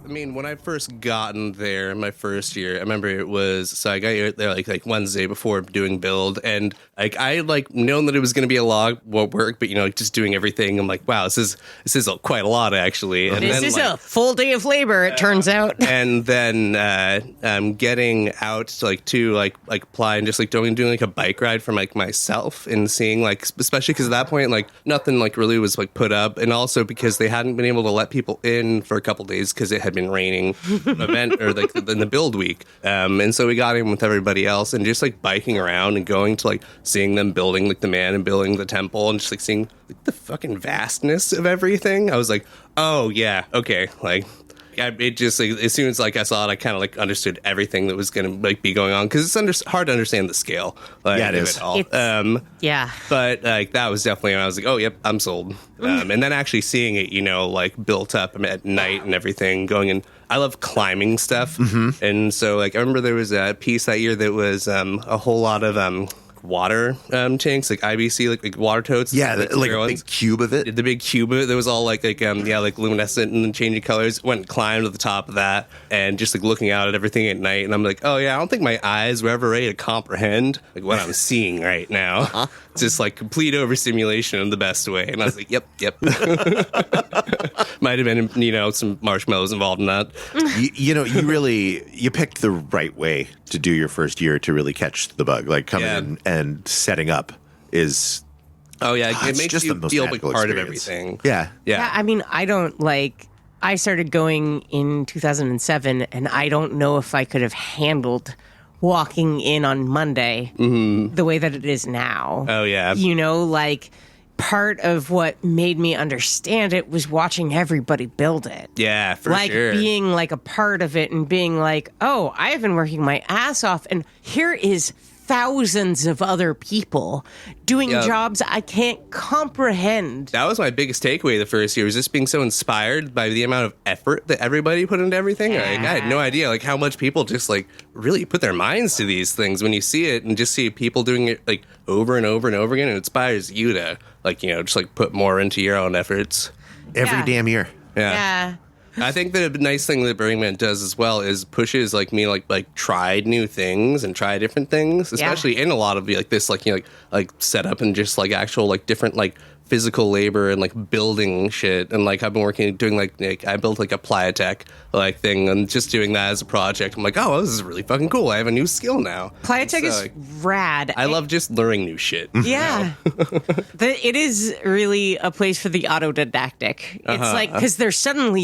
I mean, when I first gotten there, my first year, I remember it was, so I got there like Wednesday before doing build, and like I like known that it was going to be a lot of work, but like just doing everything, I'm like, wow, this is quite a lot actually. And this then, is a full day of labor, it turns out. And then getting out to apply and just like doing like a bike ride for like myself and seeing like, especially because at that point like nothing like really was like put up, and also because they hadn't been able to let people in for a couple days because it had been raining event or like in the build week, and so we got in with everybody else and just like biking around and going to like seeing them building like the man and building the temple and just like seeing like the fucking vastness of everything. I was like, oh yeah, okay, like it just like, as soon as like I saw it, I kind of like understood everything that was going to like be going on, because it's hard to understand the scale. Like, yeah, it is. It all. Yeah, but like that was definitely when I was like, oh yep, I'm sold. And then actually seeing it, like built up at night and everything, going in. I love climbing stuff, and so like I remember there was a piece that year that was a whole lot of water tanks, like IBC, like water totes. Yeah, like a big cube of it. The big cube of it that was all like luminescent and changing colors. Went and climbed to the top of that and just like looking out at everything at night. And I'm like, oh yeah, I don't think my eyes were ever ready to comprehend like what I'm seeing right now. It's just like complete overstimulation in the best way. And I was like, yep. Might have been, some marshmallows involved in that. You picked the right way to do your first year to really catch the bug. Like coming in and setting up is... Oh, yeah. It makes just you the most feel like part experience. of everything. Yeah. I mean, I started going in 2007, and I don't know if I could have handled walking in on Monday the way that it is now. Oh, yeah. Part of what made me understand it was watching everybody build it. Yeah, for sure. Being like a part of it and being like, oh, I have been working my ass off, and here is thousands of other people doing jobs I can't comprehend. That was my biggest takeaway the first year, was just being so inspired by the amount of effort that everybody put into everything. Like, I had no idea like how much people just like really put their minds to these things. When you see it and just see people doing it like over and over and over again, it inspires you to just like put more into your own efforts. Every damn year. Yeah. I think the nice thing that Burning Man does as well is pushes like me like try new things and try different things, especially in a lot of like this like setup and just like actual like different like physical labor and like building shit. And like I've been doing like I built like a Plyatech like thing and just doing that as a project. I'm like, oh, this is really fucking cool. I have a new skill now. Plyatech is rad. I love just learning new shit. Yeah. It is really a place for the autodidactic. It's like, because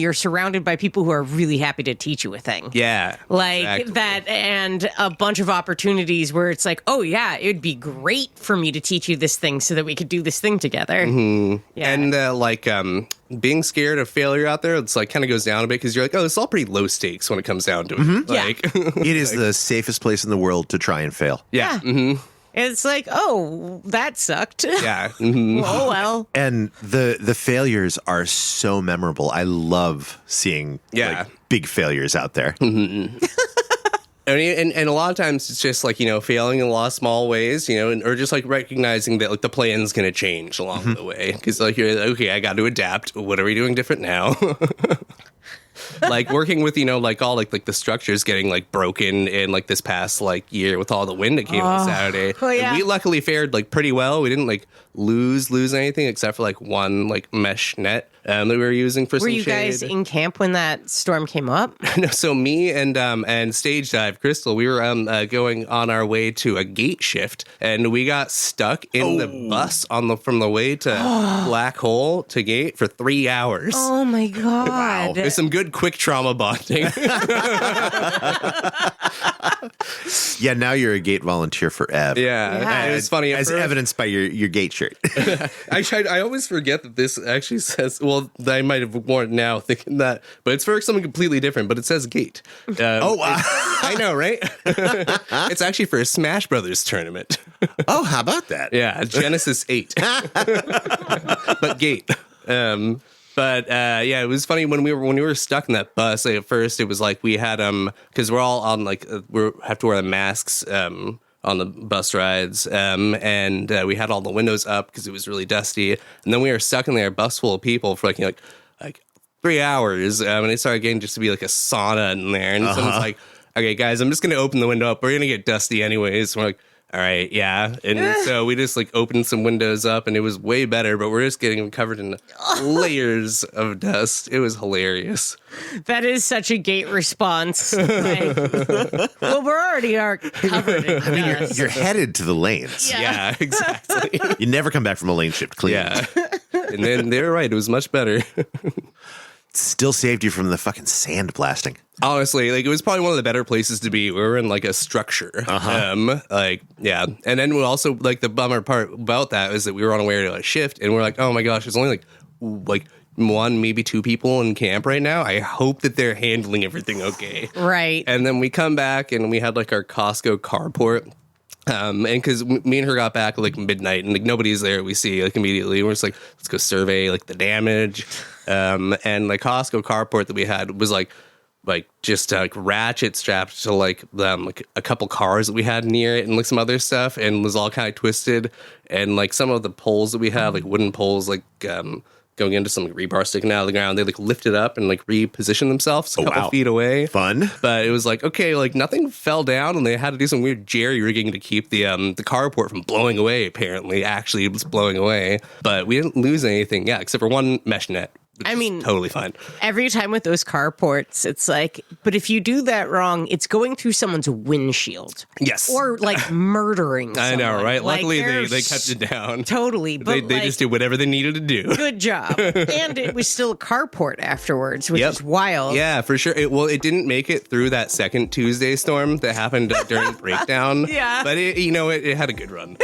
you're surrounded by people who are really happy to teach you a thing. Yeah. Like exactly. that, and a bunch of opportunities where it's like, oh yeah, it would be great for me to teach you this thing so that we could do this thing together. Mm-hmm. Yeah. And being scared of failure out there, it's like kind of goes down a bit, because you're like, oh, it's all pretty low stakes when it comes down to it. Like, it is the safest place in the world to try and fail. Yeah. It's like, oh, that sucked. Yeah. Oh, well. And the failures are so memorable. I love seeing big failures out there. And a lot of times it's just like, failing in a lot of small ways, or just like recognizing that like the plan's going to change along the way. Because like you're like, okay, I got to adapt. What are we doing different now? Like working with, like all like the structures getting like broken in like this past like year with all the wind that came on Saturday. Oh, yeah. We luckily fared like pretty well. We didn't like lose anything except for like one like mesh net that we were using for some shade. Were you guys in camp when that storm came up? No, so me and Stage Dive Crystal, we were going on our way to a gate shift, and we got stuck in the bus from the way to Black Hole to gate for 3 hours. Oh my god! Wow, there's some good quick trauma bonding. Yeah, now you're a gate volunteer for Ev. Yeah. It was funny as evidenced by your gate shirt. I always forget that this actually says. Well, I might have worn it now thinking that, but it's for something completely different. But it says gate. I know, right? It's actually for a Smash Brothers tournament. Oh, how about that? Yeah, Genesis 8. But gate. It was funny when we were stuck in that bus. Like, at first, it was like we had because we're all on like we have to wear the masks on the bus rides, and we had all the windows up because it was really dusty. And then we were stuck in there, bus full of people for like 3 hours, and it started getting just to be like a sauna in there. And someone's like, okay, guys, I'm just going to open the window up. We're going to get dusty anyways. We're like, all right, yeah. And so we just like opened some windows up and it was way better, but we're just getting covered in layers of dust. It was hilarious. That is such a Gate response. Like, well, we're already covered in dust. You're headed to the lanes. Yeah, exactly. You never come back from a lane shift clean. Yeah. And then they were right. It was much better. Still saved you from the fucking sand blasting. Honestly, like it was probably one of the better places to be. We were in like a structure. Like, yeah. And then we also like the bummer part about that is that we were on our way to a shift and we're like, oh my gosh, there's only like one, maybe two people in camp right now. I hope that they're handling everything okay. Right. And then we come back and we had like our Costco carport. And because me and her got back at like midnight and like nobody's there, we see like immediately. We're just like, let's go survey like the damage. And the Costco carport that we had was like just like ratchet strapped to like a couple cars that we had near it and like some other stuff, and was all kind of twisted. And like some of the poles that we have, like wooden poles, like going into some rebar sticking out of the ground, they like lifted up and like repositioned themselves a couple feet away. Fun. But it was like, okay, like nothing fell down, and they had to do some weird jerry rigging to keep the carport from blowing away. Apparently, actually, it was blowing away, but we didn't lose anything. Yeah, except for one mesh net. I mean, totally fine. Every time with those carports, it's like, but if you do that wrong, it's going through someone's windshield. Yes. Or like murdering someone. I know, right? Like, luckily, they kept it down. Totally. But they just did whatever they needed to do. Good job. And it was still a carport afterwards, which is wild. Yeah, for sure. It didn't make it through that second Tuesday storm that happened during breakdown. Yeah. But it had a good run.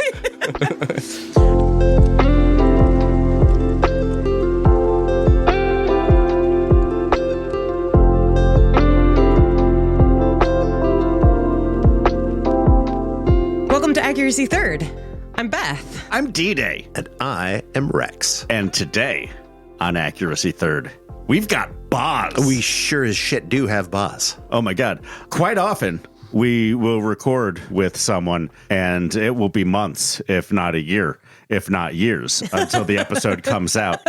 Welcome to Accuracy Third. I'm Beth. I'm D-Day. And I am Rex. And today on Accuracy Third, we've got Boz. We sure as shit do have Boz. Oh my God. Quite often, we will record with someone and it will be months, if not a year, if not years, until the episode comes out.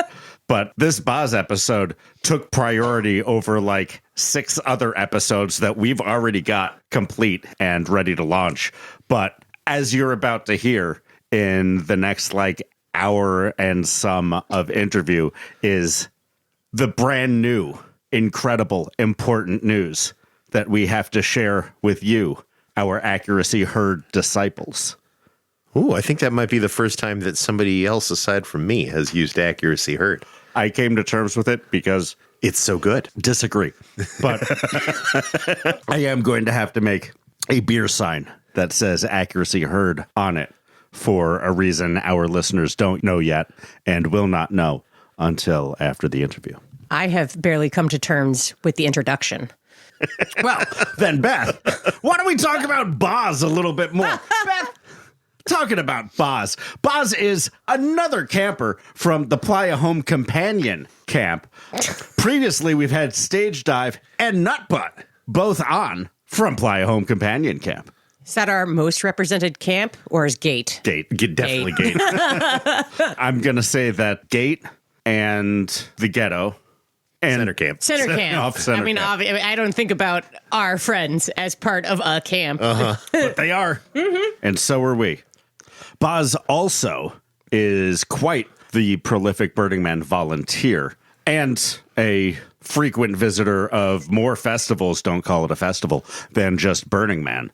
But this Boz episode took priority over like 6 other episodes that we've already got complete and ready to launch. But as you're about to hear in the next like hour and some of interview is the brand new, incredible, important news that we have to share with you, our Accuracy Herd disciples. Ooh, I think that might be the first time that somebody else aside from me has used Accuracy Herd. I came to terms with it because it's so good. Disagree. But I am going to have to make a beer sign that says Accuracy Herd on it for a reason our listeners don't know yet and will not know until after the interview. I have barely come to terms with the introduction. Well, then, Beth, why don't we talk about Boz a little bit more? Beth, talking about Boz. Boz is another camper from the Playa Home Companion camp. Previously, we've had Stage Dive and Nutbutt, both on from Playa Home Companion camp. Is that our most represented camp, or is Gate? Gate. Definitely Gate. I'm going to say that Gate and the Ghetto and Center Camp. Center Camp. Center I mean, camp. I don't think about our friends as part of a camp. But they are. Mm-hmm. And so are we. Boz also is quite the prolific Burning Man volunteer and a frequent visitor of more festivals, don't call it a festival, than just Burning Man.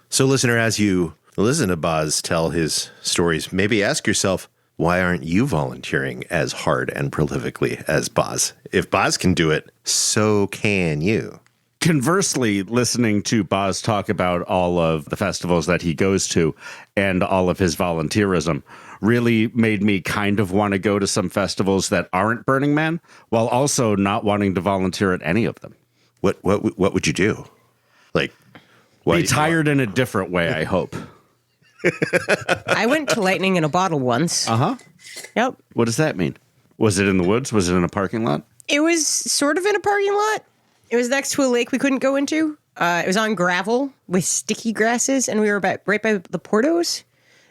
So, listener, as you listen to Boz tell his stories, maybe ask yourself, why aren't you volunteering as hard and prolifically as Boz? If Boz can do it, so can you. Conversely, listening to Boz talk about all of the festivals that he goes to and all of his volunteerism really made me kind of want to go to some festivals that aren't Burning Man, while also not wanting to volunteer at any of them. What would you do? Like, be tired in a different way, I hope. I went to Lightning in a Bottle once. Uh-huh. Yep. What does that mean? Was it in the woods? Was it in a parking lot? It was sort of in a parking lot. It was next to a lake we couldn't go into. It was on gravel with sticky grasses, and we were right by the Portos.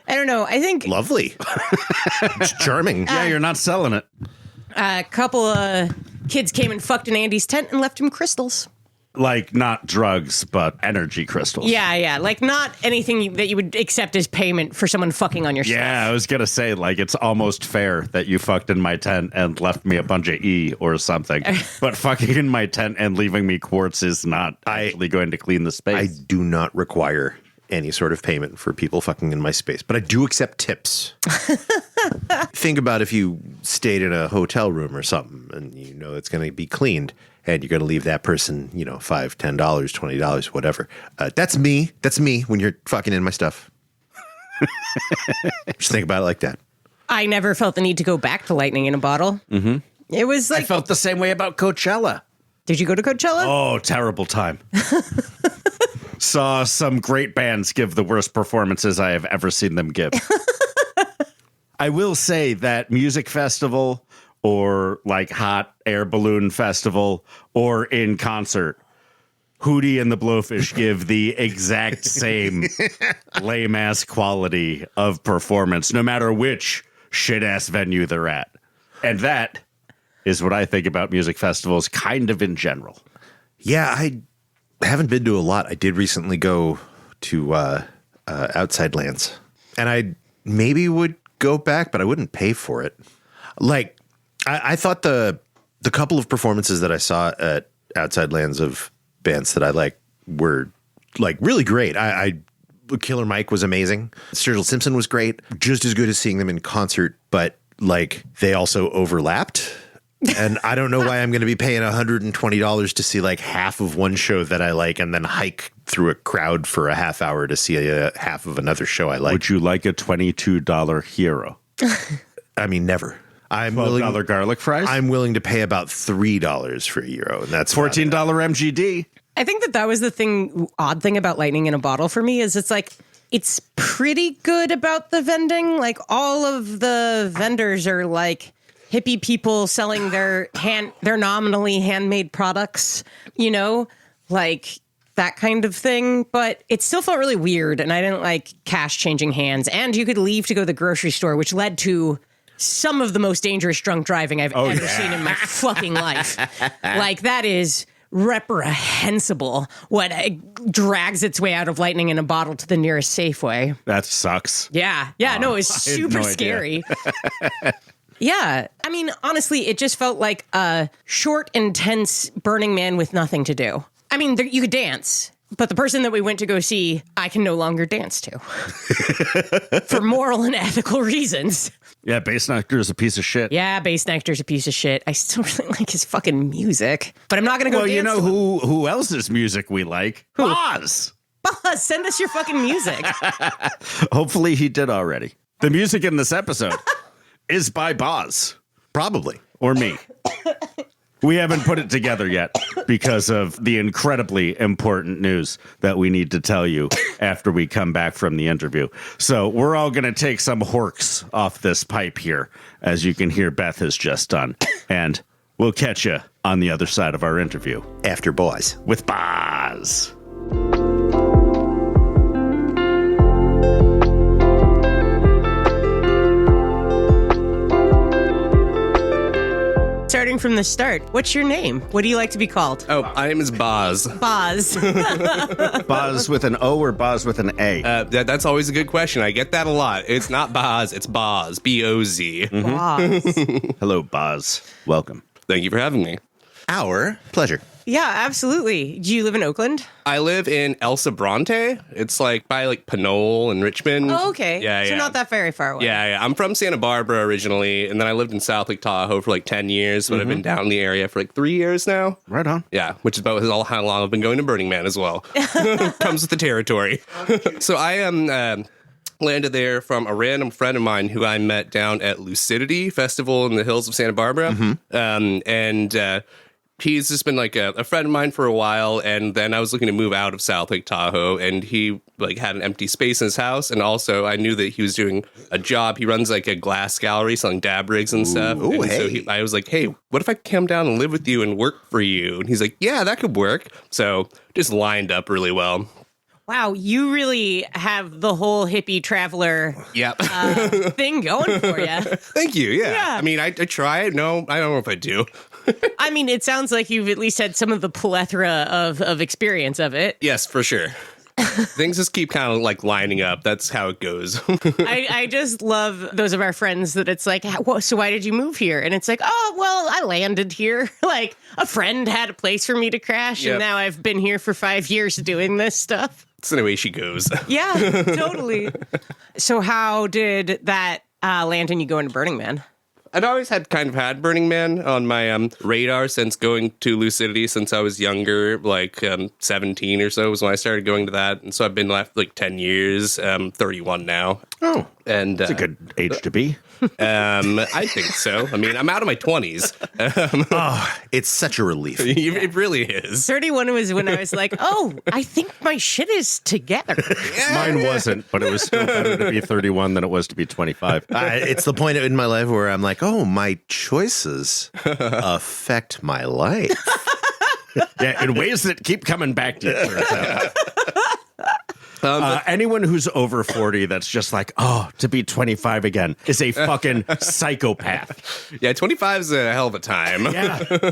I don't know. I think... Lovely. It's charming. Yeah, you're not selling it. A couple of kids came and fucked in Andy's tent and left him crystals. Like, not drugs, but energy crystals. Yeah. Like, not anything that you would accept as payment for someone fucking on your stuff. Yeah, I was going to say, like, it's almost fair that you fucked in my tent and left me a bunch of E or something. But fucking in my tent and leaving me quartz is not actually going to clean the space. I do not require any sort of payment for people fucking in my space, but I do accept tips. Think about if you stayed in a hotel room or something and you know it's going to be cleaned and you're going to leave that person, $5, $10, $20, whatever. That's me. That's me when you're fucking in my stuff. Just think about it like that. I never felt the need to go back to lightning in a bottle. Mm-hmm. It was like... I felt the same way about Coachella. Did you go to Coachella? Oh, terrible time. Saw some great bands give the worst performances I have ever seen them give. I will say that music festival or like hot air balloon festival or in concert, Hootie and the Blowfish give the exact same lame ass quality of performance, no matter which shit ass venue they're at. And that is what I think about music festivals kind of in general. Yeah, I haven't been to a lot. I did recently go to Outside Lands, and I maybe would go back, but I wouldn't pay for it. Like, I thought the couple of performances that I saw at Outside Lands of bands that I like were like really great. Killer Mike was amazing. Sturgill Simpson was great. Just as good as seeing them in concert, but like they also overlapped. And I don't know why I'm going to be paying $120 to see like half of one show that I like and then hike through a crowd for a half hour to see a half of another show I like. Would you like a $22 hero? I mean, never. I'm $12 garlic fries? I'm willing to pay about $3 for a euro, and that's $14 MGD. I think that was the odd thing about lightning in a bottle for me is it's like, it's pretty good about the vending. Like all of the vendors are like hippie people selling their nominally handmade products, like that kind of thing. But it still felt really weird. And I didn't like cash changing hands. And you could leave to go to the grocery store, which led to some of the most dangerous drunk driving I've ever seen in my fucking life. Like that is reprehensible what drags its way out of lightning in a bottle to the nearest Safeway. That sucks. Yeah. No, it's super scary. Yeah. I mean, honestly, it just felt like a short, intense Burning Man with nothing to do. I mean, you could dance, but the person that we went to go see, I can no longer dance to. For moral and ethical reasons. Yeah, Bass Nectar's a piece of shit. Yeah, Bass Nectar's a piece of shit. I still really like his fucking music, but I'm not going to go dance to him. Who else's music we like? Who? Boz! Boz, send us your fucking music. Hopefully he did already. The music in this episode is by Boz. Probably. Or me. We haven't put it together yet because of the incredibly important news that we need to tell you after we come back from the interview. So we're all going to take some horks off this pipe here, as you can hear Beth has just done. And we'll catch you on the other side of our interview. After Boz. With Boz. Starting from the start, what's your name? What do you like to be called? Oh, my name is Boz. Boz. Boz with an O or Boz with an A? That's always a good question. I get that a lot. It's not Boz, it's Boz. B-O-Z. Boz. Hello, Boz. Welcome. Thank you for having me. Our pleasure. Yeah, absolutely. Do you live in Oakland? I live in El Sobrante. It's like by like Pinole and Richmond. Oh, okay. Yeah, so yeah. not that very far away. Yeah. I'm from Santa Barbara originally, and then I lived in South Lake Tahoe for like 10 years, but I've been down in the area for like 3 years now. Right on. Yeah, which is about how long I've been going to Burning Man as well. Comes with the territory. So I am... landed there from a random friend of mine who I met down at Lucidity Festival in the hills of Santa Barbara. He's just been like a friend of mine for a while, and then I was looking to move out of South Lake Tahoe, and he like had an empty space in his house, and also I knew that he was doing a job. He runs like a glass gallery selling dab rigs and stuff. Ooh, and hey. so I was like, hey, what if I come down and live with you and work for you? And he's like, yeah, that could work. So just lined up really well. Wow, you really have the whole hippie traveler Yep. thing going for you. Thank you. Yeah. Yeah. I mean, I try it. No, I don't know if I do. I mean, it sounds like you've at least had some of the plethora of experience of it. Yes, for sure. Things just keep kind of like lining up. That's how it goes. I just love those of our friends that it's like, so why did you move here? And it's like, oh, well, I landed here. Like a friend had a place for me to crash. Yep. And now I've been here for 5 years doing this stuff. It's the way she goes. Yeah, totally. So how did that land and you go into Burning Man? I'd always had Burning Man on my radar since going to Lucidity since I was younger, like 17 or so was when I started going to that. And so I've been left like 10 years, 31 now. Oh, And it's a good age to be. I think so. I mean, I'm out of my 20s. It's such a relief. It really is. 31 was when I was like, oh, I think my shit is together. Mine wasn't, but it was still better to be 31 than it was to be 25. It's the point in my life where I'm like, oh, my choices affect my life. Yeah, in ways that keep coming back to you. Turns out. Anyone who's over 40 that's just like, oh, to be 25 again is a fucking psychopath. Yeah, 25 is a hell of a time. Yeah.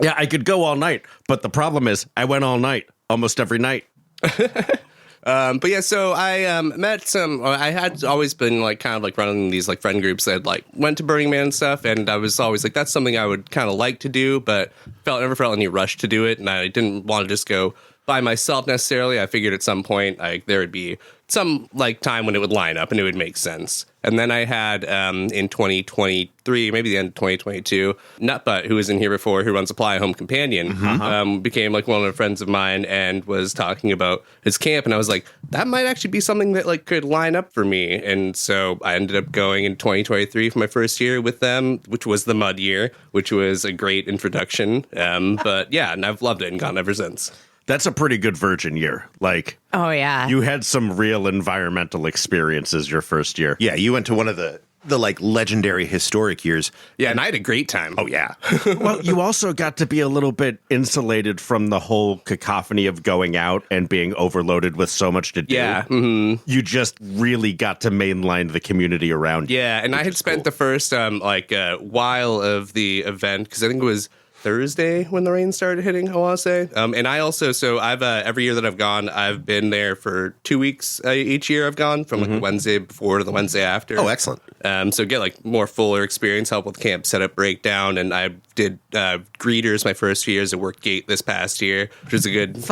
Yeah, I could go all night, but the problem is I went all night, almost every night. But yeah, so I met I had always been like kind of like running these like friend groups that like went to Burning Man and stuff, and I was always like, that's something I would kind of like to do, but never felt any rush to do it, and I didn't want to just go by myself necessarily. I figured at some point there would be some like time when it would line up and it would make sense. And then I had in 2023, maybe the end of 2022, Nutbutt, who was in here before, who runs Apply Home Companion, became like one of the friends of mine and was talking about his camp. And I was like, that might actually be something that like could line up for me. And so I ended up going in 2023 for my first year with them, which was the mud year, which was a great introduction. But yeah, and I've loved it and gone ever since. That's a pretty good virgin year. Like, Oh, yeah. you had some real environmental experiences your first year. Yeah, you went to one of the like legendary historic years. Yeah, and I had a great time. Oh, yeah. Well, you also got to be a little bit insulated from the whole cacophony of going out and being overloaded with so much to do. Yeah. Mm-hmm. You just really got to mainline the community around you. Yeah, and I had spent the first while of the event, because I think it was Thursday when the rain started hitting, I want to say. And I also, so I've every year that I've gone, I've been there for 2 weeks each year I've gone, from like the Wednesday before to the Wednesday after. Oh, excellent. So get like more fuller experience, help with camp setup breakdown. And I did greeters my first few years at Workgate this past year, which was a good,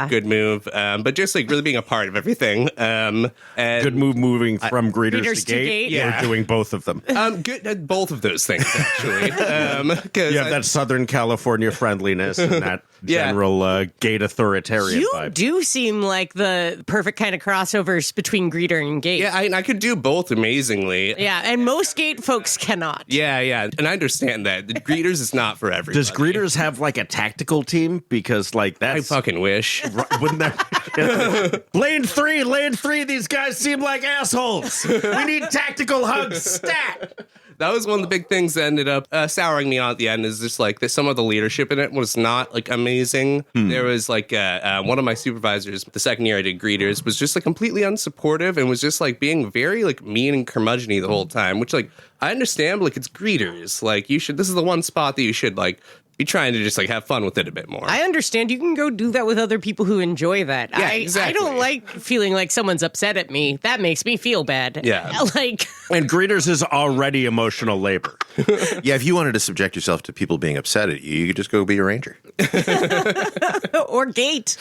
good move. But just like really being a part of everything. And Good move moving from greeters to gate. Yeah. Or doing both of them. Good, both of those things actually. You have that Southern California friendliness and that general gate authoritarian You vibe. do seem like the perfect kind of crossovers between greeter and gate. Yeah, I could do both amazingly. Yeah, and most gate folks cannot. Yeah, and I understand that. The greeters is not for everybody. Does greeters have like a tactical team? Because like that's I fucking wish. wouldn't that lane three, these guys seem like assholes. We need tactical hugs. Stat. That was one of the big things that ended up souring me on at the end, is just like that some of the leadership in it was not like amazing. There was like one of my supervisors, the second year I did greeters, was just like completely unsupportive and was just like being very like mean and curmudgeon-y the whole time, which like I understand, but like it's greeters. Like this is the one spot that you should like be trying to just like have fun with it a bit more. I understand. You can go do that with other people who enjoy that. Yeah, I don't like feeling like someone's upset at me. That makes me feel bad. Yeah. Like, And greeters is already emotional labor. Yeah, if you wanted to subject yourself to people being upset at you, you could just go be a ranger. or gate.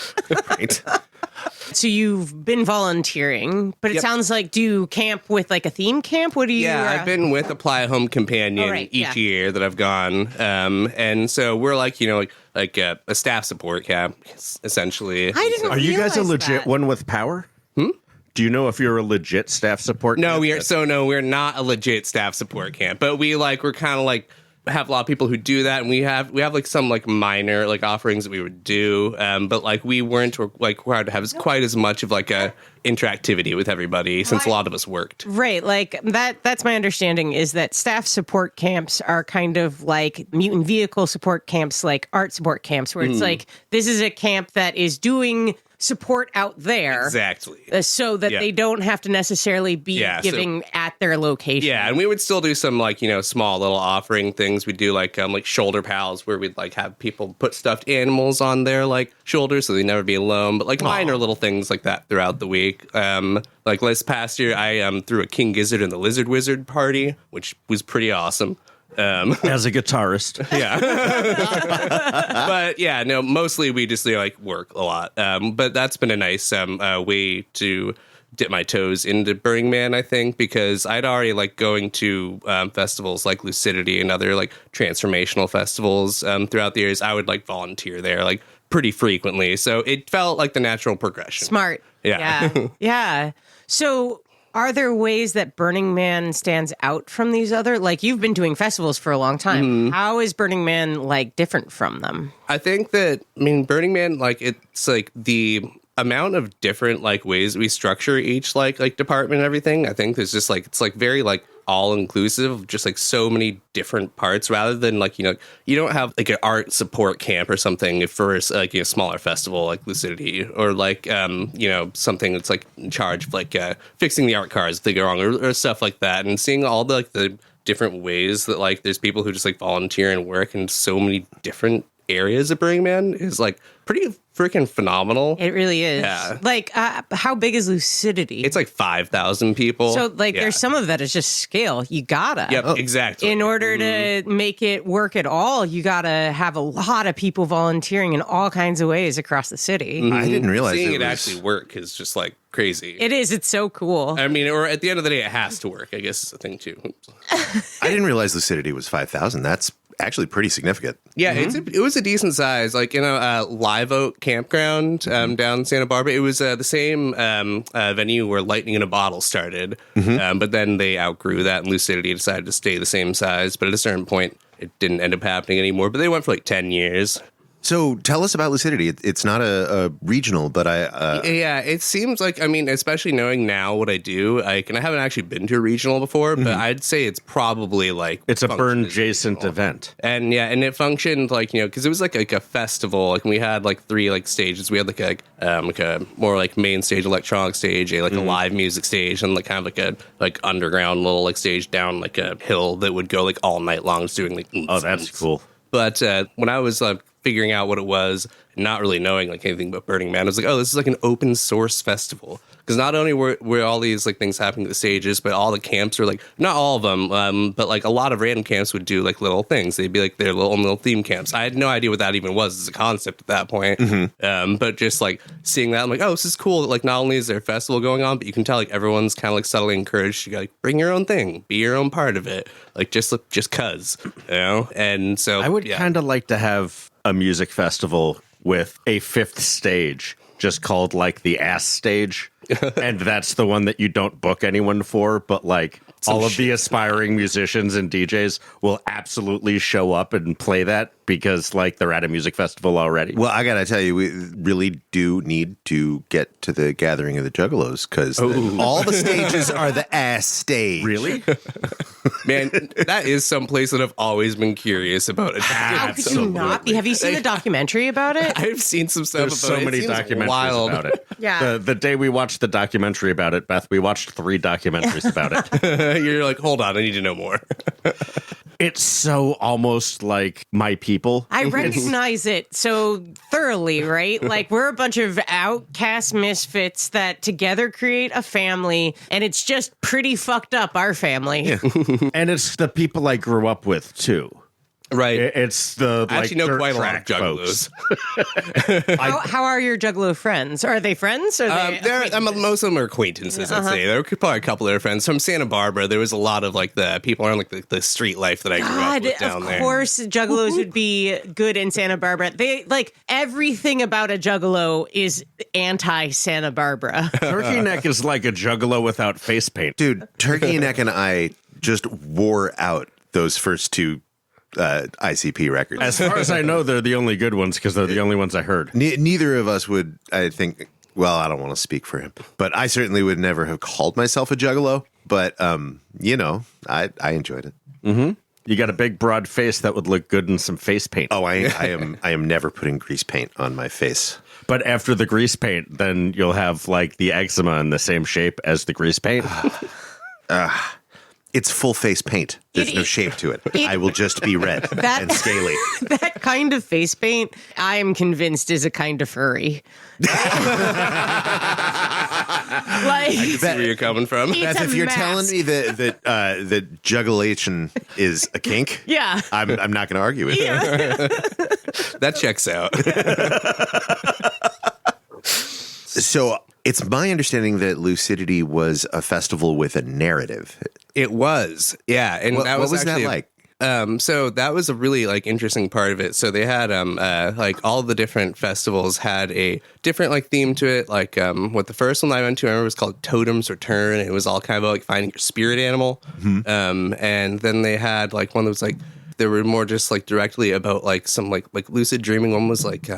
Right? So you've been volunteering, but it sounds like, do you camp with like a theme camp? What do you? Yeah, I've been with Apply Home Companion each year that I've gone, and so we're like like a staff support camp essentially. I didn't. Are you guys a realize legit that. one with power? Do you know if you're a legit staff support? No, camp? we're not a legit staff support camp, but we're kind of like have a lot of people who do that, and we have like some like minor like offerings that we would do, but like we weren't like required to have quite as much of like a interactivity with everybody since a lot of us worked. Right, like that's my understanding, is that staff support camps are kind of like mutant vehicle support camps, like art support camps, where it's like, this is a camp that is doing support out there. Exactly. So that they don't have to necessarily be giving at their location. Yeah, and we would still do some like, small little offering things. We'd do like shoulder pals where we'd like have people put stuffed animals on their like shoulders so they'd never be alone. But like minor little things like that throughout the week. Like last past year, I threw a King Gizzard and the Lizard Wizard party, which was pretty awesome. As a guitarist. Yeah. But yeah, no, mostly we just like work a lot. But that's been a nice way to dip my toes into Burning Man, I think, because I'd already like going to festivals like Lucidity and other like transformational festivals throughout the years. I would like volunteer there like pretty frequently. So it felt like the natural progression. Smart. Yeah. Yeah. So are there ways that Burning Man stands out from these other? Like, you've been doing festivals for a long time. How is Burning Man, like, different from them? I think that, Burning Man, like, it's, like, the amount of different, like, ways we structure each, like department and everything. I think there's just, like, it's, like, very, like, all-inclusive, just, like, so many different parts, rather than, like, you don't have, like, an art support camp or something for, like, a smaller festival like Lucidity, or, like, something that's, like, in charge of, like, fixing the art cars if they go wrong, or stuff like that, and seeing all the, like, the different ways that, like, there's people who just, like, volunteer and work in so many different areas of Burning Man is, like, pretty freaking phenomenal. It really is. Yeah. Like, how big is Lucidity? It's like 5,000 people. So, like, there's some of that is just scale. You gotta. Yep, exactly. In order to make it work at all, you gotta have a lot of people volunteering in all kinds of ways across the city. I didn't realize Seeing it it was... actually work is just, like, crazy. It is. It's so cool. Or at the end of the day, it has to work, I guess is the thing, too. I didn't realize Lucidity was 5,000. That's actually pretty significant. Yeah, it was a decent size. Like, Live Oak Campground down in Santa Barbara. It was the same venue where Lightning in a Bottle started. But then they outgrew that, and Lucidity decided to stay the same size. But at a certain point, it didn't end up happening anymore. But they went for like 10 years. So tell us about Lucidity. It's not a regional, but Yeah, it seems like, especially knowing now what I do, and I haven't actually been to a regional before, but I'd say it's probably like... It's a burn-adjacent event. And yeah, and it functioned like, because it was like a festival. Like, we had like 3 like stages. We had like a more like main stage, electronic stage, a live music stage, and like kind of like a like underground little like stage down like a hill that would go like all night long, just doing like... Oh, that's cool. But when I was figuring out what it was, not really knowing like anything about Burning Man, I was like, oh, this is like an open source festival. Because not only were all these like things happening at the stages, but all the camps were like, not all of them, but like a lot of random camps would do like little things. They'd be like their little theme camps. I had no idea what that even was as a concept at that point. But just like seeing that, I'm like, oh, this is cool. Like, not only is there a festival going on, but you can tell like everyone's kind of like subtly encouraged to like bring your own thing, be your own part of it, like just cause, And so I would kind of like to have a music festival with a 5th stage just called like the ass stage. And that's the one that you don't book anyone for, but like all of the aspiring musicians and DJs will absolutely show up and play that because like they're at a music festival already. Well, I gotta tell you, we really do need to get to the Gathering of the Juggalos because all the stages are the ass stage. Really? Man, that is some place that I've always been curious about. How could you not be? Have you seen the documentary about it? I've seen some stuff There's about so it. many It seems documentaries wild. about it. Yeah. The day we watched the documentary about it, Beth, we watched 3 documentaries about it. You're like, hold on, I need to know more. It's so almost like My People. I recognize it so thoroughly, right? Like, we're a bunch of outcast misfits that together create a family, and it's just pretty fucked up, our family. And it's the people I grew up with, too. Right. It's the I actually know dirt quite a lot of track juggalos. folks. How are your Juggalo friends? Are they friends? Or Most of them are acquaintances, I'd say. There were probably a couple of their friends. From Santa Barbara, there was a lot of like the people around like the street life that I grew up with down there. Of course, Juggalos would be good in Santa Barbara. They like everything about a Juggalo is anti-Santa Barbara. Turkey Neck is like a juggalo without face paint. Dude, Turkey Neck and I just wore out those first 2 ICP records. As far as I know, they're the only good ones because they're the only ones I heard. Neither of us would, I think, well, I don't want to speak for him, but I certainly would never have called myself a juggalo. But, I enjoyed it. You got a big, broad face that would look good in some face paint. Oh, I am never putting grease paint on my face. But after the grease paint, then you'll have like the eczema in the same shape as the grease paint. It's full face paint. There's no shape to it. I will just be red and scaly. That kind of face paint, I am convinced, is a kind of furry. Like, See where you're coming from. Beth, if you're telling me that jugulation is a kink, yeah, I'm not going to argue with you. That checks out. So it's my understanding that Lucidity was a festival with a narrative. It was, yeah. And What was that actually like? So that was a really like interesting part of it. So they had like all the different festivals had a different like theme to it. Like what the first one I went to, I remember, was called Totem's Return. It was all kind of about like finding your spirit animal. Mm-hmm. And then they had like one that was like, they were more just like directly about like some like lucid dreaming. One was like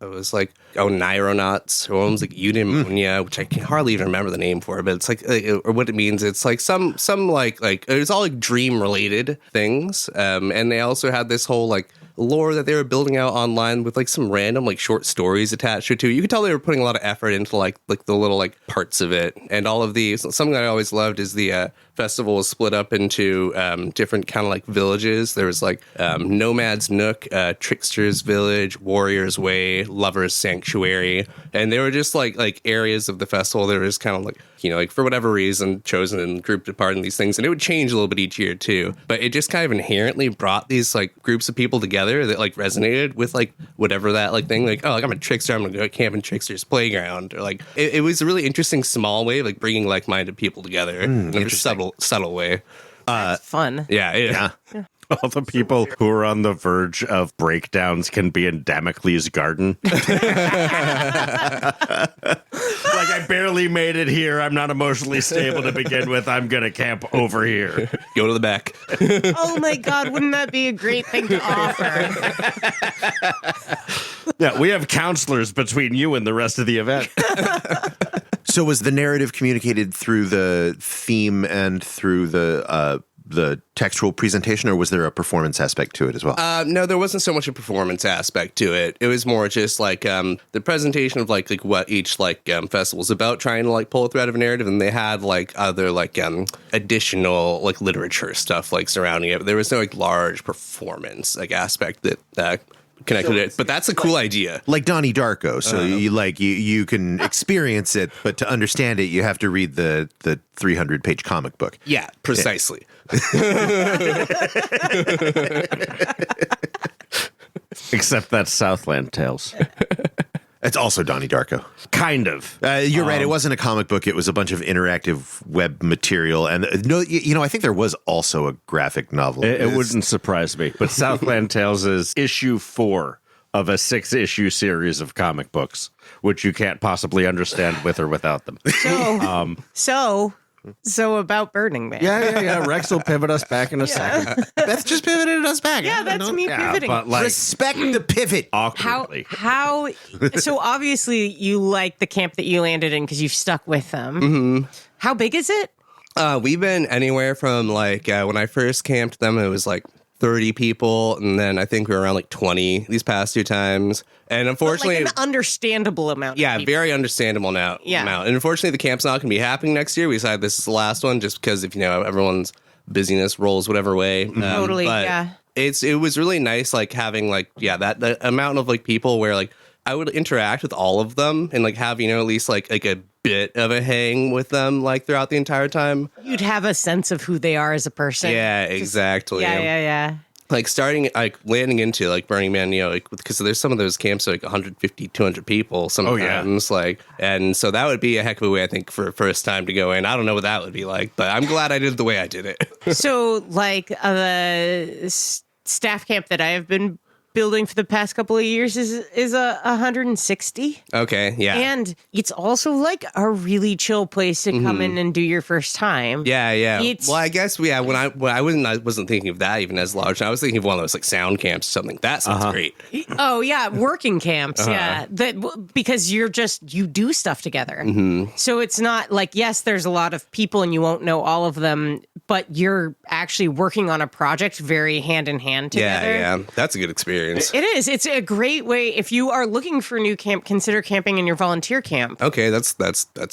it was like Neuronauts, or one was like eudaimonia, which I can hardly even remember the name for, but it's like or what it means. It's like some like it was all like dream related things. And they also had this whole like lore that they were building out online with like some random like short stories attached to it too. You could tell they were putting a lot of effort into like the little like parts of it. And all of these, something that I always loved is the festival was split up into different kind of like villages. There was like Nomad's Nook, Trickster's Village, Warrior's Way, Lover's Sanctuary, and they were just like areas of the festival. They were just kind of like, you know, like for whatever reason chosen and grouped apart in these things, and it would change a little bit each year too. But it just kind of inherently brought these like groups of people together that like resonated with like whatever that like thing. Like, oh, like I'm a trickster, I'm gonna go camp in Trickster's Playground, or like it was a really interesting small way of like bringing like-minded people together in a subtle way. that's fun. Yeah. All the people who are on the verge of breakdowns can be in Damocles' garden. Like, I barely made it here. I'm not emotionally stable to begin with. I'm going to camp over here. Go to the back. Oh my God, wouldn't that be a great thing to offer? Yeah, we have counselors between you and the rest of the event. So was the narrative communicated through the theme and through the textual presentation, or was there a performance aspect to it as well? No, there wasn't so much a performance aspect to it. It was more just like the presentation of like what each like festival is about, trying to like pull a thread of a narrative, and they had like other like additional like literature stuff like surrounding it. But there was no like large performance like aspect that connected to it. But that's a cool idea. Like Donnie Darko. So you can experience it, but to understand it, you have to read the 300-page comic book. Yeah, precisely. Except that's Southland Tales. It's also Donnie Darko. Kind of. You're right. It wasn't a comic book. It was a bunch of interactive web material. And no, I think there was also a graphic novel. It wouldn't surprise me. But Southland Tales is issue 4 of a 6-issue series of comic books, which you can't possibly understand with or without them. So about Burning Man. Yeah. Rex will pivot us back in a second. Beth just pivoted us back. Yeah, that's me pivoting. But like, Respect the pivot. awkwardly. How so obviously you like the camp that you landed in because you've stuck with them. Mm-hmm. How big is it? We've been anywhere from like when I first camped them, it was like 30 people, and then I think we were around like 20 these past 2 times. And unfortunately, Like an understandable amount. yeah, of people. very understandable now. Yeah. amount. And unfortunately, the camp's not going to be happening next year. We decided this is the last one, just because if everyone's busyness rolls whatever way. Totally, but yeah. It was really nice, like having like that amount of like people where like I would interact with all of them and like have at least like a bit of a hang with them like throughout the entire time. You'd have a sense of who they are as a person. Yeah, exactly. Yeah. Like starting like landing into like Burning Man, like because there's some of those camps like 150, 200 people sometimes. Like, and so that would be a heck of a way, I think, for a first time to go in. I don't know what that would be like, but I'm glad I did it the way I did it. So like the staff camp that I have been building for the past couple of years is a 160. Okay, yeah. And it's also like a really chill place to come in and do your first time. Yeah. It's- Well, I guess when I wasn't thinking of that even as large. I was thinking of one of those like sound camps or something. That sounds great. Oh yeah, working camps. Yeah, because you do stuff together. So it's not like, yes, there's a lot of people and you won't know all of them, but you're actually working on a project very hand in hand together. Yeah. That's a good experience. It is. It's a great way. If you are looking for a new camp, consider camping in your volunteer camp. Okay, that's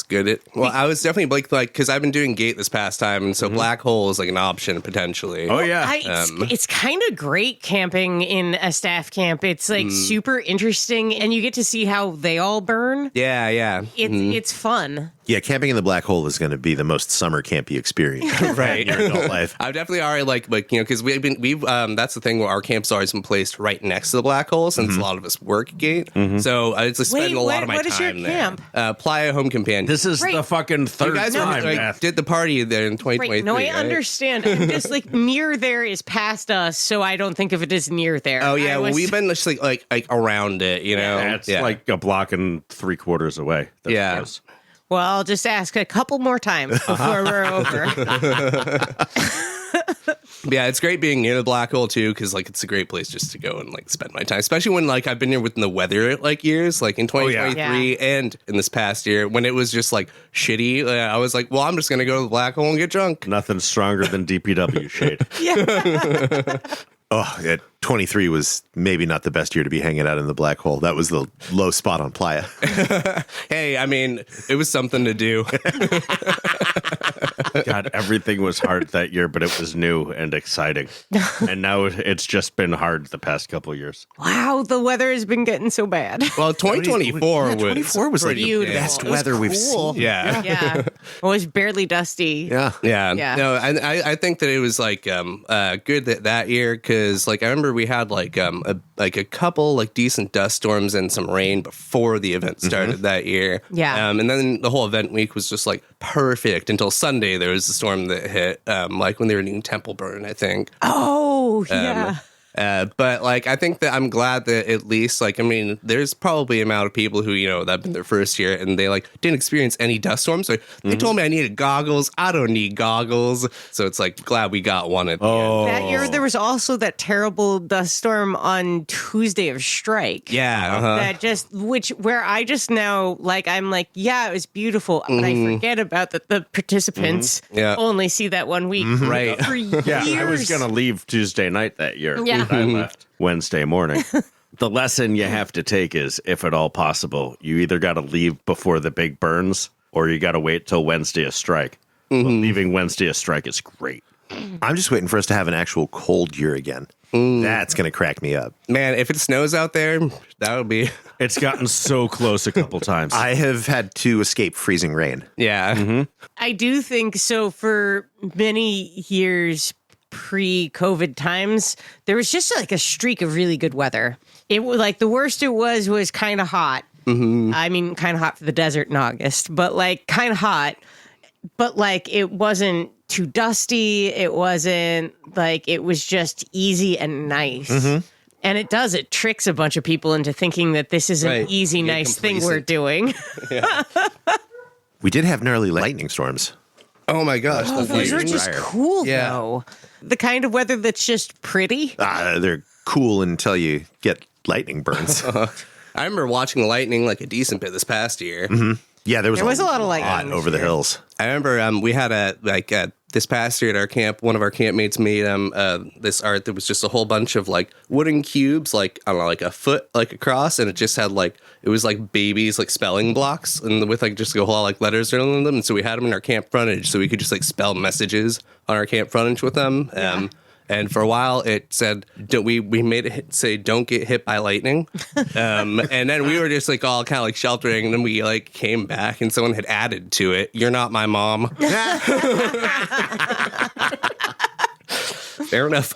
good. I was definitely like because I've been doing Gate this past time, and so Black Hole is like an option potentially. Oh yeah. It's kind of great camping in a staff camp. It's like super interesting, and you get to see how they all burn. Yeah. It's fun. Yeah, camping in the black hole is going to be the most summer campy experience Right. in your adult life. I've definitely already like because we've that's the thing where our camp's always been placed right next to the black hole since a lot of us work Gate. So I just spend a lot of my time what is your there. camp? Playa Home Companion. This is Right. the fucking you third guys time. like, did the party there in 2023. Right. No, I right? understand. I'm just like near there is past us, so I don't think of it as near there. Oh yeah, I well, was- we've been just like around it, you know. It's like a block and 3/4 away. That's Yeah. close. Well, I'll just ask a couple more times before we're over. Yeah, it's great being near the black hole too, because like it's a great place just to go and like spend my time, especially when like I've been here within the weather like years, like in 2023 and in this past year when it was just like shitty. I was like, well, I'm just gonna go to the black hole and get drunk. Nothing stronger than DPW shade. Oh, yeah, 23 was maybe not the best year to be hanging out in the black hole. That was the low spot on Playa. Hey, I mean, it was something to do. God, everything was hard that year, but it was new and exciting. And now it's just been hard the past couple of years. Wow, the weather has been getting so bad. Well, 2024 was 24 was like the Beautiful. best It was weather we've cool. seen. Yeah. Yeah, it was barely dusty. Yeah. Yeah. No, I think that it was like good that year because like I remember we had like a couple like decent dust storms and some rain before the event started that year. Yeah. And then the whole event week was just like perfect until Sunday. There was a storm that hit like when they were doing Temple Burn, I think. Oh, yeah. But like, I think that I'm glad that at least like, I mean, there's probably an amount of people who, you know, that been their first year and they like didn't experience any dust storms. So they told me I needed goggles. I don't need goggles. So it's like, glad we got one at the end. That year, there was also that terrible dust storm on Tuesday of Strike. Yeah. Where I just now, like, I'm like, yeah, it was beautiful, but I forget about that the participants Yeah. only see that 1 week. Right. For Yeah, years. I was going to leave Tuesday night that year. Yeah. I left Wednesday morning. The lesson you have to take is, if at all possible, you either got to leave before the big burns or you got to wait till Wednesday of strike. Well, leaving Wednesday of strike is great. I'm just waiting for us to have an actual cold year again. That's going to crack me up. Man, if it snows out there, that would be, It's gotten so close a couple times. I have had to escape freezing rain. yeah. I do think so. For many years pre-COVID times, there was just like a streak of really good weather. It was like the worst it was kind of hot. I mean, kind of hot for the desert in August, but like kind of hot. But like it wasn't too dusty. It wasn't like, it was just easy and nice. And it tricks a bunch of people into thinking that this is an Right. easy, Get nice thing complacent. we're doing. We did have gnarly lightning storms. Oh my gosh. Oh, that's those are weird. just cool, Yeah. though. The kind of weather that's just pretty. They're cool until you get lightning burns. I remember watching lightning like a decent bit this past year. Yeah, there was a lot of lightning this over the year. hills. I remember we had this past year at our camp, one of our campmates made this art that was just a whole bunch of like wooden cubes, like I don't know, like a foot like across, and it just had like it was like babies like spelling blocks and with like just a whole lot like letters in them. And so we had them in our camp frontage, so we could just like spell messages on our camp frontage with them. And for a while, it said, we made it say, don't get hit by lightning. And then we were just like all kind of like sheltering. And then we like came back and someone had added to it, "You're not my mom." Fair enough.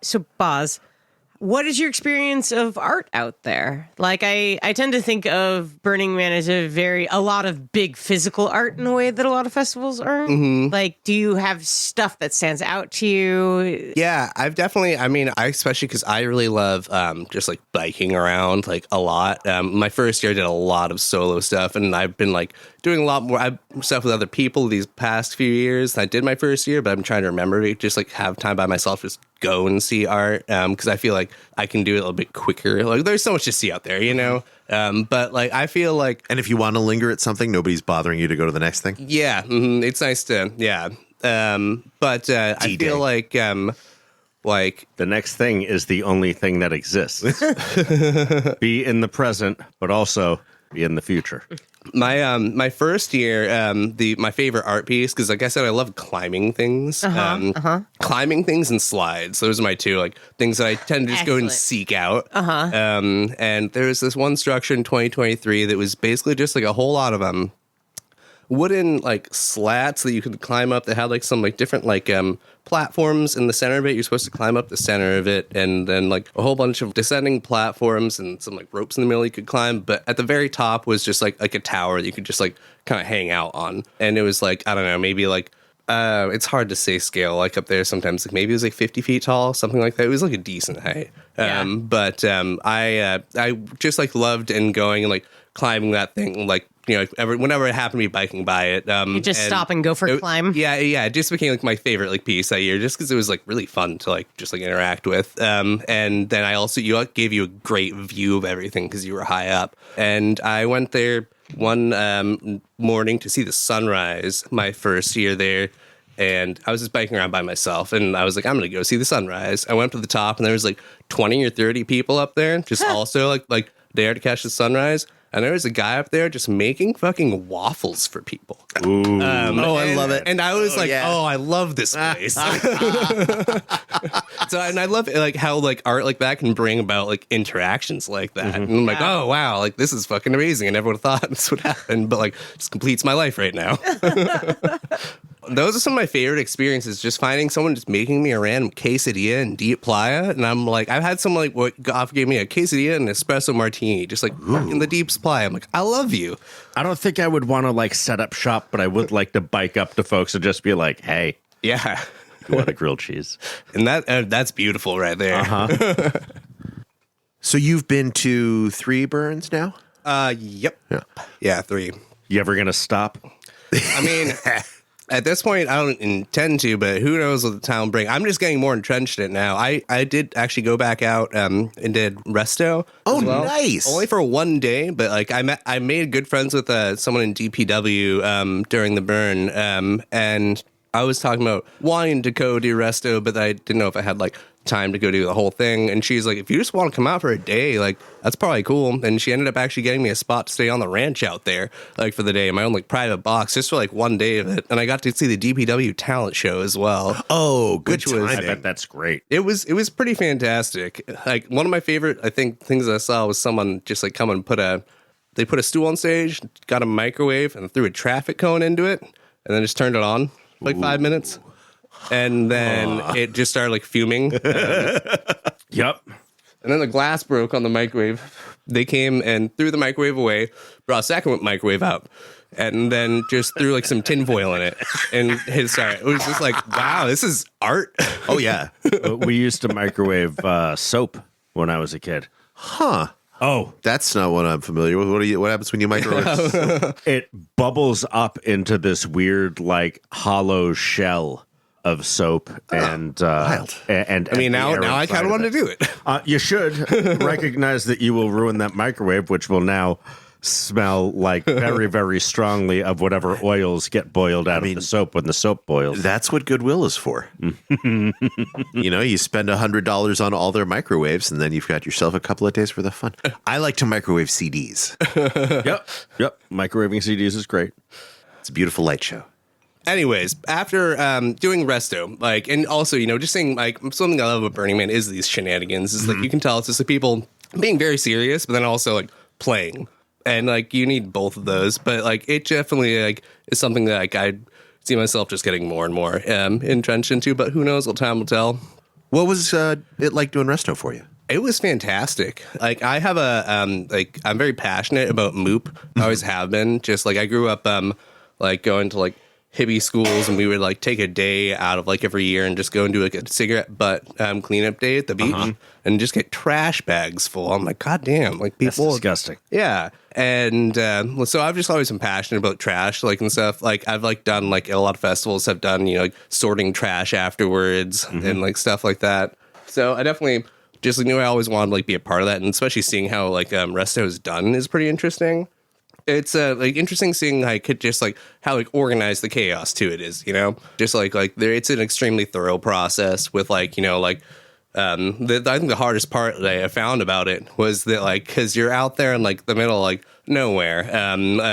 So, Boz, What is your experience of art out there? Like, I tend to think of Burning Man as a lot of big physical art in a way that a lot of festivals aren't. Like, do you have stuff that stands out to you? Yeah, I've definitely, I especially because I really love just like biking around like a lot. My first year I did a lot of solo stuff, and I've been like doing a lot more stuff with other people these past few years. I did my first year, but I'm trying to remember to just like have time by myself, just go and see art, because I feel like I can do it a little bit quicker. Like there's so much to see out there, you know? But like I feel like, And if you want to linger at something, nobody's bothering you to go to the next thing. yeah, it's nice to, yeah. But I feel like The next thing is the only thing that exists. Be in the present, but also be in the future. my first year, my favorite art piece, because like I said, I love climbing things, climbing things and slides. Those are my two like things that I tend to just go and Excellent. seek out. And there was this one structure in 2023 that was basically just like a whole lot of wooden like slats that you could climb up that had like some like different like platforms in the center of it. You're supposed to climb up the center of it, and then like a whole bunch of descending platforms and some like ropes in the middle you could climb. But at the very top was just like a tower that you could just like kind of hang out on. And it was like, I don't know, maybe like it's hard to say scale like up there sometimes. Like maybe it was like 50 feet tall, something like that. It was like a decent height. But I just like loved and going and like climbing that thing, like, you know, whenever it happened to be biking by it. You just stop and go for a climb? Yeah, it just became like my favorite like piece that year, just because it was like really fun to like just like interact with. And then I also gave you a great view of everything because you were high up. And I went there one morning to see the sunrise my first year there. And I was just biking around by myself, and I was like, I'm going to go see the sunrise. I went to the top, and there was like 20 or 30 people up there, just also like there to catch the sunrise. And there was a guy up there just making fucking waffles for people. Ooh. I love it. And I was like, yeah. oh, I love this place. So, and I love like how like art like that can bring about like interactions like that. And I'm like, oh, wow, like this is fucking amazing. I never would have thought this would happen, but like just completes my life right now. Those are some of my favorite experiences, just finding someone just making me a random quesadilla in Deep Playa. And I'm like, I've had someone like what gave me a quesadilla and an espresso martini, just like in the Deep Playa. I'm like, I love you. I don't think I would want to like set up shop, but I would like to bike up to folks and just be like, hey, Yeah. you want a grilled cheese? And that's beautiful right there. So you've been to 3 burns now? Yep. Yeah. Yeah, 3. You ever going to stop? I mean, at this point, I don't intend to, but who knows what the time will bring. I'm just getting more entrenched in it now. I did actually go back out and did resto. Oh, as well. nice. Only for one day, but like I made good friends with someone in DPW during the burn, and I was talking about wanting to go do resto, but I didn't know if I had like time to go do the whole thing. And she's like, if you just want to come out for a day, like that's probably cool. And she ended up actually getting me a spot to stay on the ranch out there, like for the day, my own like private box, just for like one day of it. And I got to see the DPW talent show as well. Oh, good Which was- I timing. bet that's great. It was pretty fantastic. Like one of my favorite, I think, things I saw was someone just like come and put a stool on stage, got a microwave, and threw a traffic cone into it, and then just turned it on for like 5 minutes. And then it just started like fuming. Yep. And then the glass broke on the microwave. They came and threw the microwave away, brought a second microwave out, and then just threw like some tinfoil in it. And it was just like, wow, this is art. Oh, yeah. We used to microwave soap when I was a kid. Huh. Oh, That's not what I'm familiar with. What happens when you microwave? it bubbles up into this weird, like, hollow shell of soap and wild. And I mean, the now air I inside kind of of want to do it. You should recognize that you will ruin that microwave, which will now smell like very, very strongly of whatever oils get boiled out of the soap when the soap boils. That's what Goodwill is for. You know, you spend $100 on all their microwaves, and then you've got yourself a couple of days worth of fun. I like to microwave CDs. Yep. Microwaving CDs is great. It's a beautiful light show. Anyways, after doing resto, like, and also, you know, just saying, like, something I love about Burning Man is these shenanigans. Is like, you can tell it's just like people being very serious, but then also like playing. And like, you need both of those. But like, it definitely like is something that like I see myself just getting more and more entrenched into. But who knows what time will tell. What was it like doing resto for you? It was fantastic. Like I have like I'm very passionate about Moop. I always have been. Just like I grew up like going to like hippie schools, and we would like take a day out of like every year and just go and do like a cigarette butt cleanup day at the beach and just get trash bags full. I'm like, God damn, like people. That's disgusting. Yeah. And so I've just always been passionate about trash, like and stuff. Like I've like done like a lot of festivals have done, like sorting trash afterwards and like stuff like that. So I definitely just knew I always wanted to like be a part of that, and especially seeing how like Resto is done is pretty interesting. It's like interesting seeing like it just like how like organized the chaos to it is, just like there it's an extremely thorough process with like like I think the hardest part that I found about it was that like because you're out there in like the middle like nowhere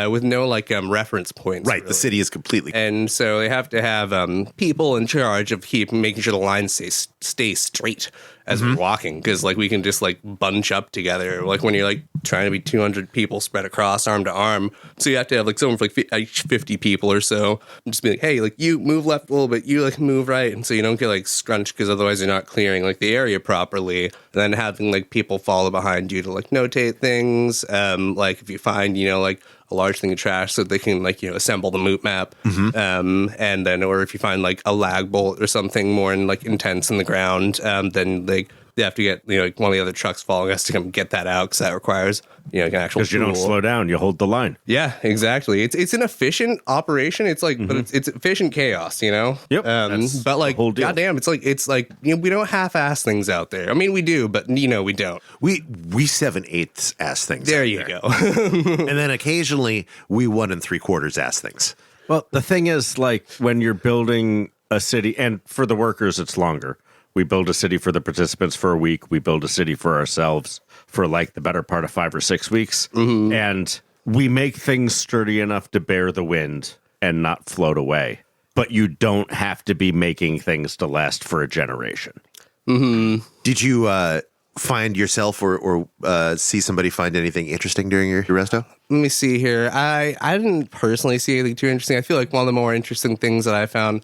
with no like reference points, Right, really. the city is completely. And so they have to have people in charge of making sure the lines stay straight as we're walking, because like we can just like bunch up together, like when you're like trying to be 200 people spread across arm to arm. So you have to have like someone for like 50 people or so, and just be like, hey, like you move left a little bit, you like move right, and so you don't get like scrunched, because otherwise you're not clearing like the area properly. And then having like people follow behind you to like notate things, like if you find like a large thing of trash, so they can like assemble the Moot map, and then or if you find like a lag bolt or something more like intense in the ground, then they have to get like one of the other trucks following us to come get that out, because that requires an actual Because you don't tool. slow down, you hold the line. Yeah, exactly. It's an efficient operation. It's like, but it's efficient chaos, Yep, that's but like, the whole deal. goddamn, it's like we don't half-ass things out there. I mean, we do, but we don't. We 7/8 ass things. There out you there. go. And then occasionally we 1 3/4 ass things. Well, the thing is, like, when you're building a city, and for the workers, it's longer. We build a city for the participants for a week. We build a city for ourselves for like the better part of 5 or 6 weeks. And we make things sturdy enough to bear the wind and not float away. But you don't have to be making things to last for a generation. Did you find yourself or see somebody find anything interesting during your resto? Let me see here. I didn't personally see anything too interesting. I feel like one of the more interesting things that I found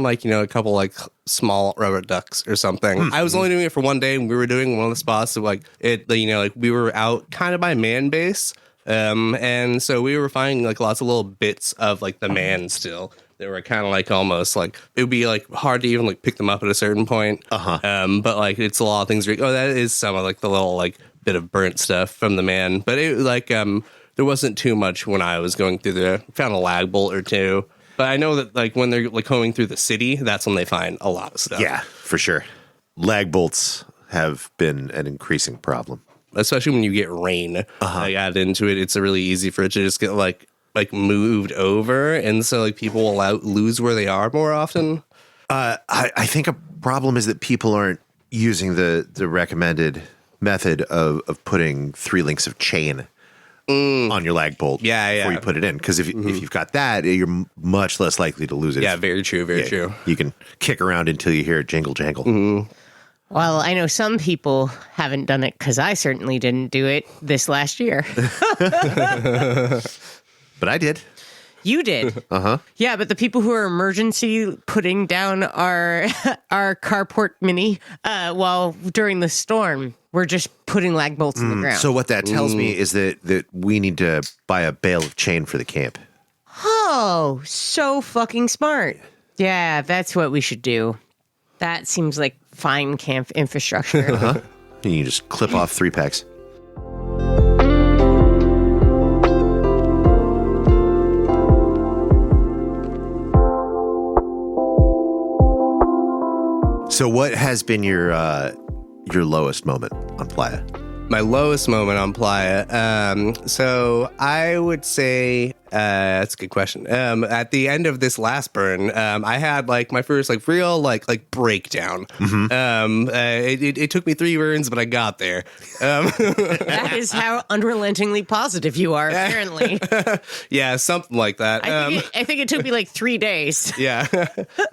like a couple like small rubber ducks or something. I was only doing it for one day, and we were doing one of the spots of like it, like we were out kind of by man base. And so we were finding like lots of little bits of like the man still. They were kind of like almost like it would be like hard to even like pick them up at a certain point. But like it's a lot of things. That is some of like the little like bit of burnt stuff from the man. But it like there wasn't too much when I was going through there. Found a lag bolt or two. But I know that like when they're like going through the city, that's when they find a lot of stuff. Yeah, for sure. Lag bolts have been an increasing problem. Especially when you get rain like added into it. It's really easy for it to just get like moved over, and so like people will lose where they are more often. I think a problem is that people aren't using the recommended method of putting 3 links of chain on your lag bolt before you put it in. Because if you've got that, you're much less likely to lose it. Yeah, very true, very true. You can kick around until you hear it jingle jangle. Well, I know some people haven't done it, because I certainly didn't do it this last year. But I did. You did. Yeah, but the people who are emergency putting down our carport mini while during the storm, we're just putting lag bolts in the ground. So what that tells me is that we need to buy a bale of chain for the camp. Oh, so fucking smart. Yeah, that's what we should do. That seems like fine camp infrastructure. And you just clip off 3 packs. So what has been your lowest moment on Playa? My lowest moment on Playa. So I would say that's a good question. At the end of this last burn, I had like my first like real like breakdown. It took me 3 burns, but I got there. That is how unrelentingly positive you are, apparently. Yeah, something like that. I think it took me like 3 days. Yeah.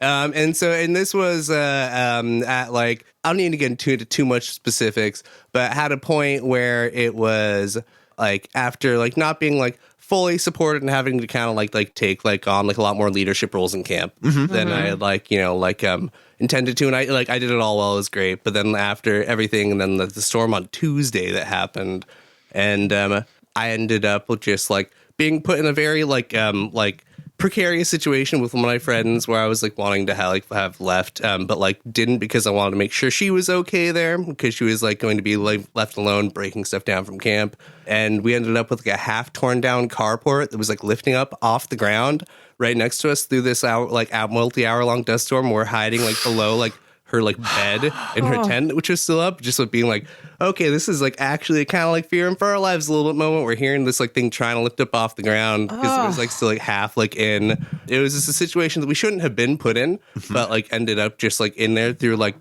And this was at like, I don't need to get into too much specifics, but had a point where it was like after like not being like fully supported and having to kind of like take like on like a lot more leadership roles in camp than I had like, intended to. And I did it all well. It was great. But then after everything, and then the storm on Tuesday that happened, and I ended up with just like being put in a very like precarious situation with one of my friends where I was like wanting to have left, but like didn't, because I wanted to make sure she was okay there, because she was like going to be like left alone breaking stuff down from camp. And we ended up with like a half torn down carport that was like lifting up off the ground right next to us through this multi-hour long dust storm. We're hiding like below like her like bed in her tent, which was still up, just like being like, okay, this is like actually kind of like fearing for our lives a little bit moment. We're hearing this like thing trying to lift up off the ground because it was like still like half like in. It was just a situation that we shouldn't have been put in, but like ended up just like in there through like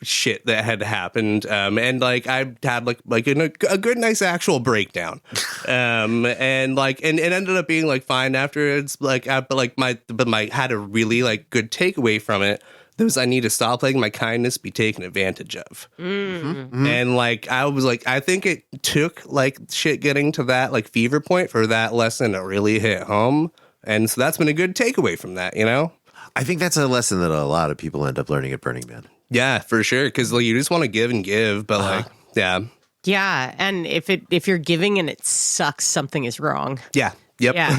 shit that had happened. And like I had like a good nice actual breakdown. And like and it ended up being like fine afterwards. Like but my had a really like good takeaway from it. Those I need to stop letting my kindness be taken advantage of. And like I was like, I think it took like shit getting to that like fever point for that lesson to really hit home. And so that's been a good takeaway from that, you know? I think that's a lesson that a lot of people end up learning at Burning Man. Yeah, for sure. Because like you just want to give and give, but like, yeah. Yeah, and if you're giving and it sucks, something is wrong. Yeah. Yep. Yeah.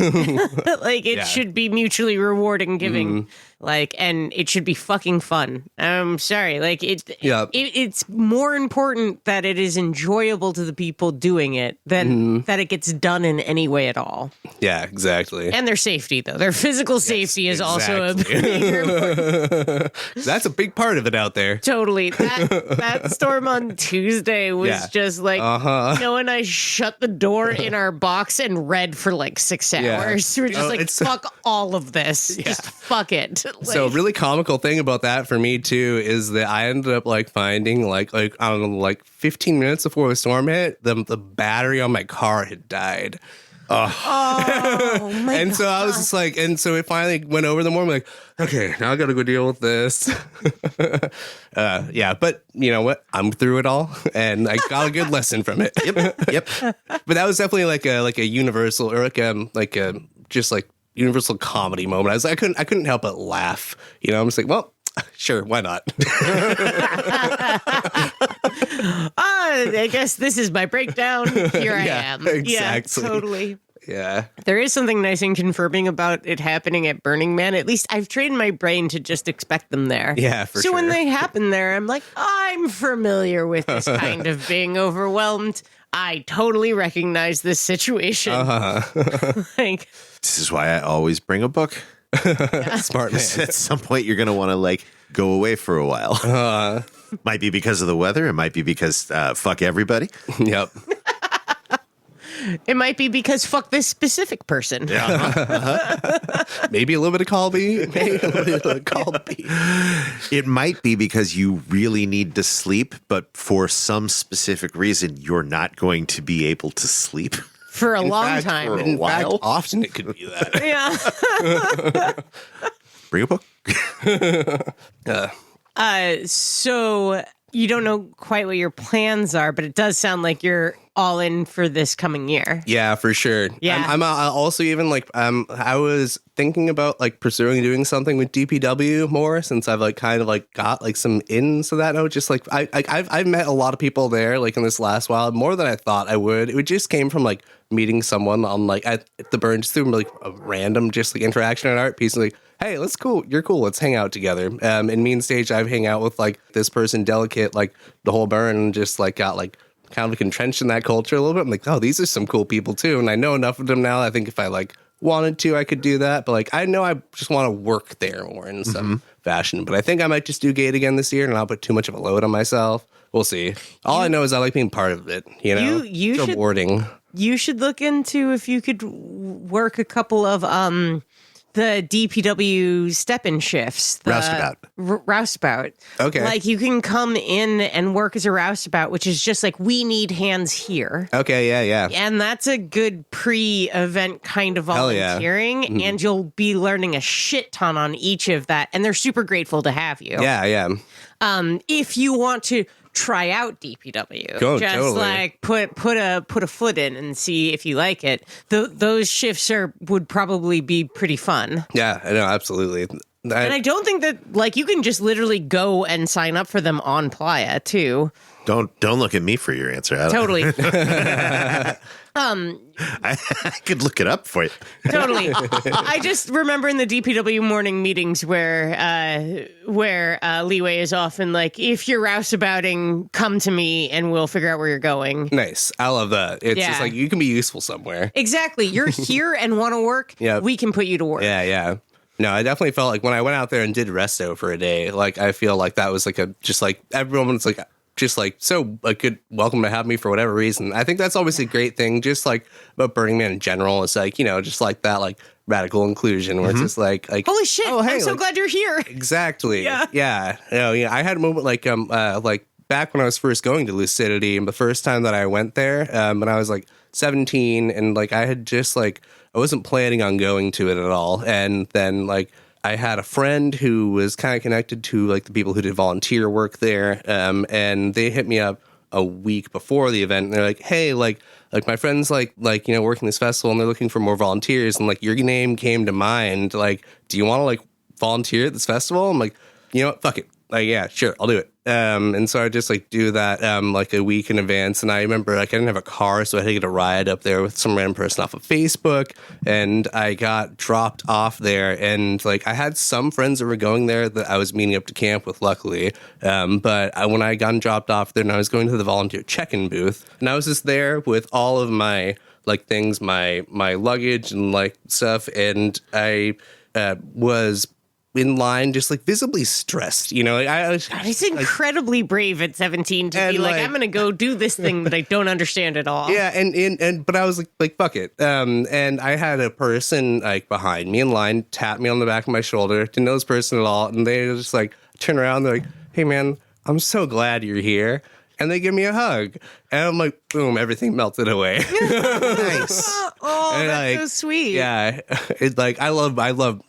Like it should be mutually rewarding giving. Like, and it should be fucking fun. I'm sorry. Like it's more important that it is enjoyable to the people doing it than that it gets done in any way at all. Yeah, exactly. And their safety, though. Their physical safety is also a major important. That's a big part of it out there. Totally. That storm on Tuesday was just like, Noah and I shut the door in our box and read for like 6 hours. We're just fuck all of this. Just fuck it. So really comical thing about that for me too is that I ended up like finding like I don't know, like 15 minutes before the storm hit, the battery on my car had died. Oh my and God. so I was just like, and so it finally went over the morning, like, okay, now I gotta go deal with this. But you know what? I'm through it all, and I got a good lesson from it. Yep. But that was definitely like a universal or like a just like universal comedy moment. I couldn't help but laugh. You know, I'm just like, well, sure, why not? I guess this is my breakdown. Here I am. Exactly. Yeah, totally. Yeah. There is something nice and confirming about it happening at Burning Man. At least I've trained my brain to just expect them there. Yeah, for so sure. when they happen there, I'm like, I'm familiar with this kind of being overwhelmed. I totally recognize this situation. Like, This is why I always bring a book. Smart man. At some point, you're going to want to like go away for a while. Might be because of the weather. It might be because fuck everybody. Yep. it might be because fuck this specific person. Maybe a little bit of Colby. Maybe a little bit of Colby. It might be because you really need to sleep, but for some specific reason, you're not going to be able to sleep. For a long fact, time. for a In while. fact, often it could be that. Yeah. Bring a book. So you don't know quite what your plans are, but it does sound like you're all in for this coming year. Yeah, for sure. Yeah. I'm also even like I was thinking about like pursuing doing something with DPW more, since I've like kind of like got like some ins to that note. Just like I've met a lot of people there like in this last while, more than I thought I would. It just came from like meeting someone on like at the burn, just through like a random just like interaction and art piece, and like, hey, let's cool. You're cool. Let's hang out together. And me and Stage, I've hang out with like this person, Delicate, like the whole burn, and just like got like kind of like entrenched in that culture a little bit. I'm like, oh, these are some cool people too. And I know enough of them now. I think if I like wanted to, I could do that. But like, I know I just want to work there more in some fashion. But I think I might just do Gate again this year and not put too much of a load on myself. We'll see. All I know is I like being part of it. You know, You it's rewarding. You should look into if you could work a couple of the DPW step-in shifts. Roustabout. Roustabout. Okay. Like you can come in and work as a roustabout, which is just like, we need hands here. Okay, yeah. And that's a good pre-event kind of Hell yeah. volunteering. And you'll be learning a shit ton on each of that. And they're super grateful to have you. Yeah. If you want to try out DPW. Oh, just totally. like put a foot in and see if you like it. Those shifts would probably be pretty fun. Yeah, I know, absolutely. And I don't think that like you can just literally go and sign up for them on Playa too. Don't look at me for your answer. Totally. I could look it up for you. Totally. I just remember in the DPW morning meetings where Leeway is often like, if you're rouseabouting, come to me and we'll figure out where you're going. Nice. I love that. It's Yeah. just like you can be useful somewhere. Exactly. You're here and want to work. Yep. We can put you to work. Yeah, yeah. No, I definitely felt like when I went out there and did resto for a day, like I feel like that was like just like everyone's like just like so a good welcome to have me for whatever reason. I think that's always a great thing, just like about Burning Man in general. It's like, just like that like radical inclusion where it's just like Holy shit. oh, hey, I'm so like, glad you're here. exactly. Yeah. Yeah. Yeah. I had a moment like back when I was first going to Lucidity, and the first time that I went there, when I was like 17, and like I had just like I wasn't planning on going to it at all, and then like I had a friend who was kind of connected to like the people who did volunteer work there, and they hit me up a week before the event, and they're like, "Hey, like my friends like working this festival, and they're looking for more volunteers, and like your name came to mind. Like, do you want to like volunteer at this festival?" I'm like, you know what, fuck it. Like, yeah, sure, I'll do it. And so I just like do that like a week in advance. And I remember like I didn't have a car, so I had to get a ride up there with some random person off of Facebook. And I got dropped off there. And like I had some friends that were going there that I was meeting up to camp with, luckily. But when I got dropped off there, and I was going to the volunteer check-in booth, and I was just there with all of my like things, my luggage and like stuff, and I was in line, just like visibly stressed, Like, I was, God, it's incredibly brave at 17 to be like, I'm going to go do this thing that I don't understand at all. Yeah, but I was like fuck it. And I had a person like behind me in line tap me on the back of my shoulder. Didn't know this person at all, and they just like turn around. They're like, "Hey man, I'm so glad you're here." And they give me a hug, and I'm like, boom, everything melted away. Nice. Oh, And, that's like, so sweet. Yeah, it's like I love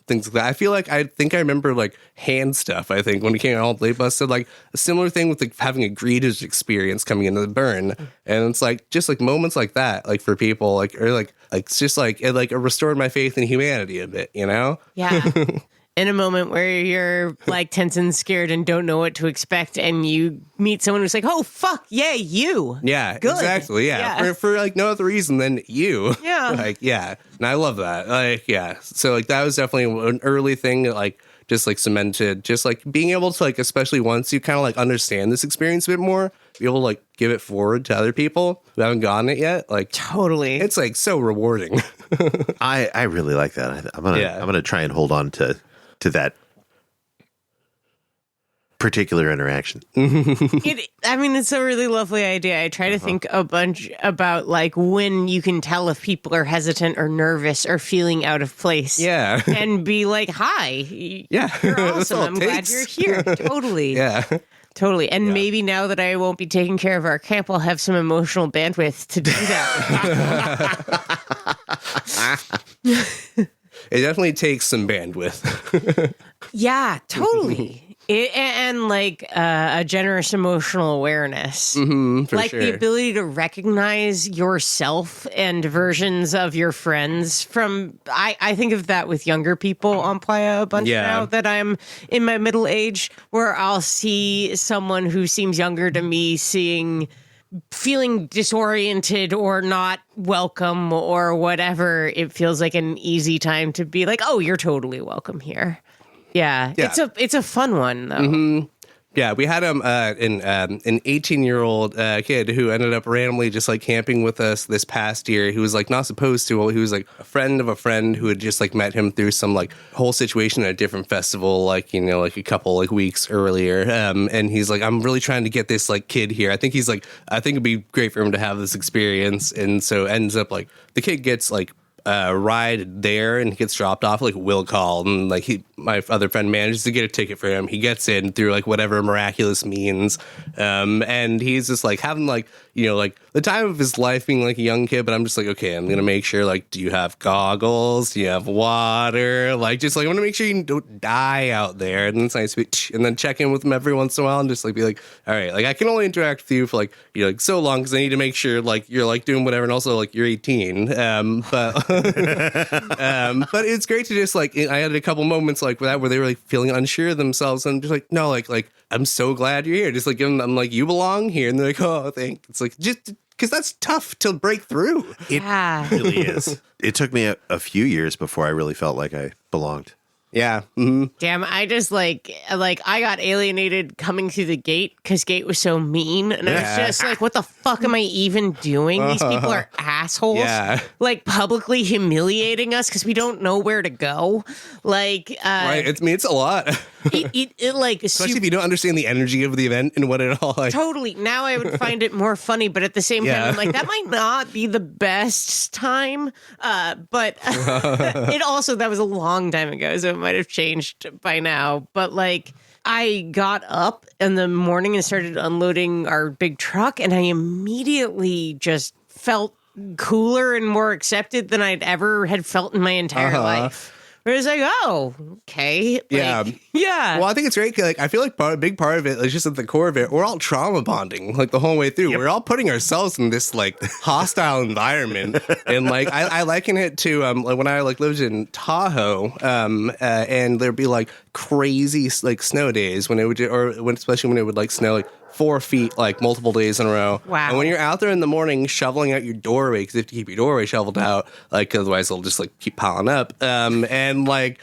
things like that. I feel like I remember like hand stuff. I think when it came out, they busted like a similar thing with like having a greeter's experience coming into the burn, and it's like just like moments like that, like for people, like or like it's just like it like restored my faith in humanity a bit, Yeah. In a moment where you're like tense and scared and don't know what to expect, and you meet someone who's like, "Oh fuck, yeah, you." Yeah, Good. exactly. Yeah, Yeah. For like no other reason than you. Yeah. Like yeah, and I love that. Like yeah, so like that was definitely an early thing that like just like cemented, just like being able to like, especially once you kind of like understand this experience a bit more, be able to like give it forward to other people who haven't gotten it yet. Like Totally. it's like so rewarding. I really like that. I'm gonna try and hold on to that particular interaction. It's a really lovely idea. I try to think a bunch about like when you can tell if people are hesitant or nervous or feeling out of place. Yeah. And be like, "Hi. Yeah. You're That's awesome. all it I'm glad takes. you're here." Totally. Yeah. Totally. And maybe now that I won't be taking care of our camp, I'll have some emotional bandwidth to do that. It definitely takes some bandwidth. Yeah, totally. And like a generous emotional awareness. For like sure. the ability to recognize yourself and versions of your friends from I think of that with younger people on Playa a bunch Yeah. now that I'm in my middle age, where I'll see someone who seems younger to me feeling disoriented or not welcome or whatever. It feels like an easy time to be like, "Oh, you're totally welcome here." Yeah. Yeah. It's a fun one though. Yeah, we had an 18-year-old kid who ended up randomly just like camping with us this past year. He was like not supposed to. Well, he was like a friend of a friend who had just like met him through some like whole situation at a different festival, like like a couple like weeks earlier. And he's like, "I'm really trying to get this like kid here. I think it'd be great for him to have this experience." And so ends up like the kid gets like ride there and he gets dropped off, like will call, and like my other friend manages to get a ticket for him. He gets in through like whatever miraculous means, and he's just like having like, you know, like the time of his life being like a young kid. But I'm just like, okay, I'm gonna make sure, like, do you have goggles? Do you have water? Like, just like I want to make sure you don't die out there. And it's nice to be, and then check in with him every once in a while and just like be like, all right, like I can only interact with you for like, you know, like so long because I need to make sure like you're like doing whatever, and also like you're 18. But it's great to just like, I had a couple moments like that where they were like feeling unsure of themselves, and I'm just like, no, like I'm so glad you're here. Just like give them, I'm like, you belong here, and they're like, oh, thanks. It's like just because that's tough to break through. It really is. It took me a few years before I really felt like I belonged. Yeah. Mm-hmm. Damn, I just like I got alienated coming through the gate because Gate was so mean, and I was just like, what the fuck am I even doing? These people are assholes. Yeah. Like publicly humiliating us because we don't know where to go. Like, Right. It's a lot. it like Especially if you don't understand the energy of the event and what it all like. Totally. Now I would find it more funny, but at the same time, I'm like, that might not be the best time. But it also, that was a long time ago, so it might have changed by now. But like, I got up in the morning and started unloading our big truck, and I immediately just felt cooler and more accepted than I'd ever had felt in my entire life. Where it's like, oh, okay. Like, yeah. Well, I think it's great. Like, I feel like a big part of it is just at the core of it, we're all trauma bonding like the whole way through. Yep. We're all putting ourselves in this like hostile environment, and like I liken it to like when I like lived in Tahoe, and there'd be like crazy like snow days when it would, especially when it would like snow like 4 feet like multiple days in a row. Wow. And when you're out there in the morning shoveling out your doorway, because you have to keep your doorway shoveled out, like otherwise it'll just like keep piling up. And like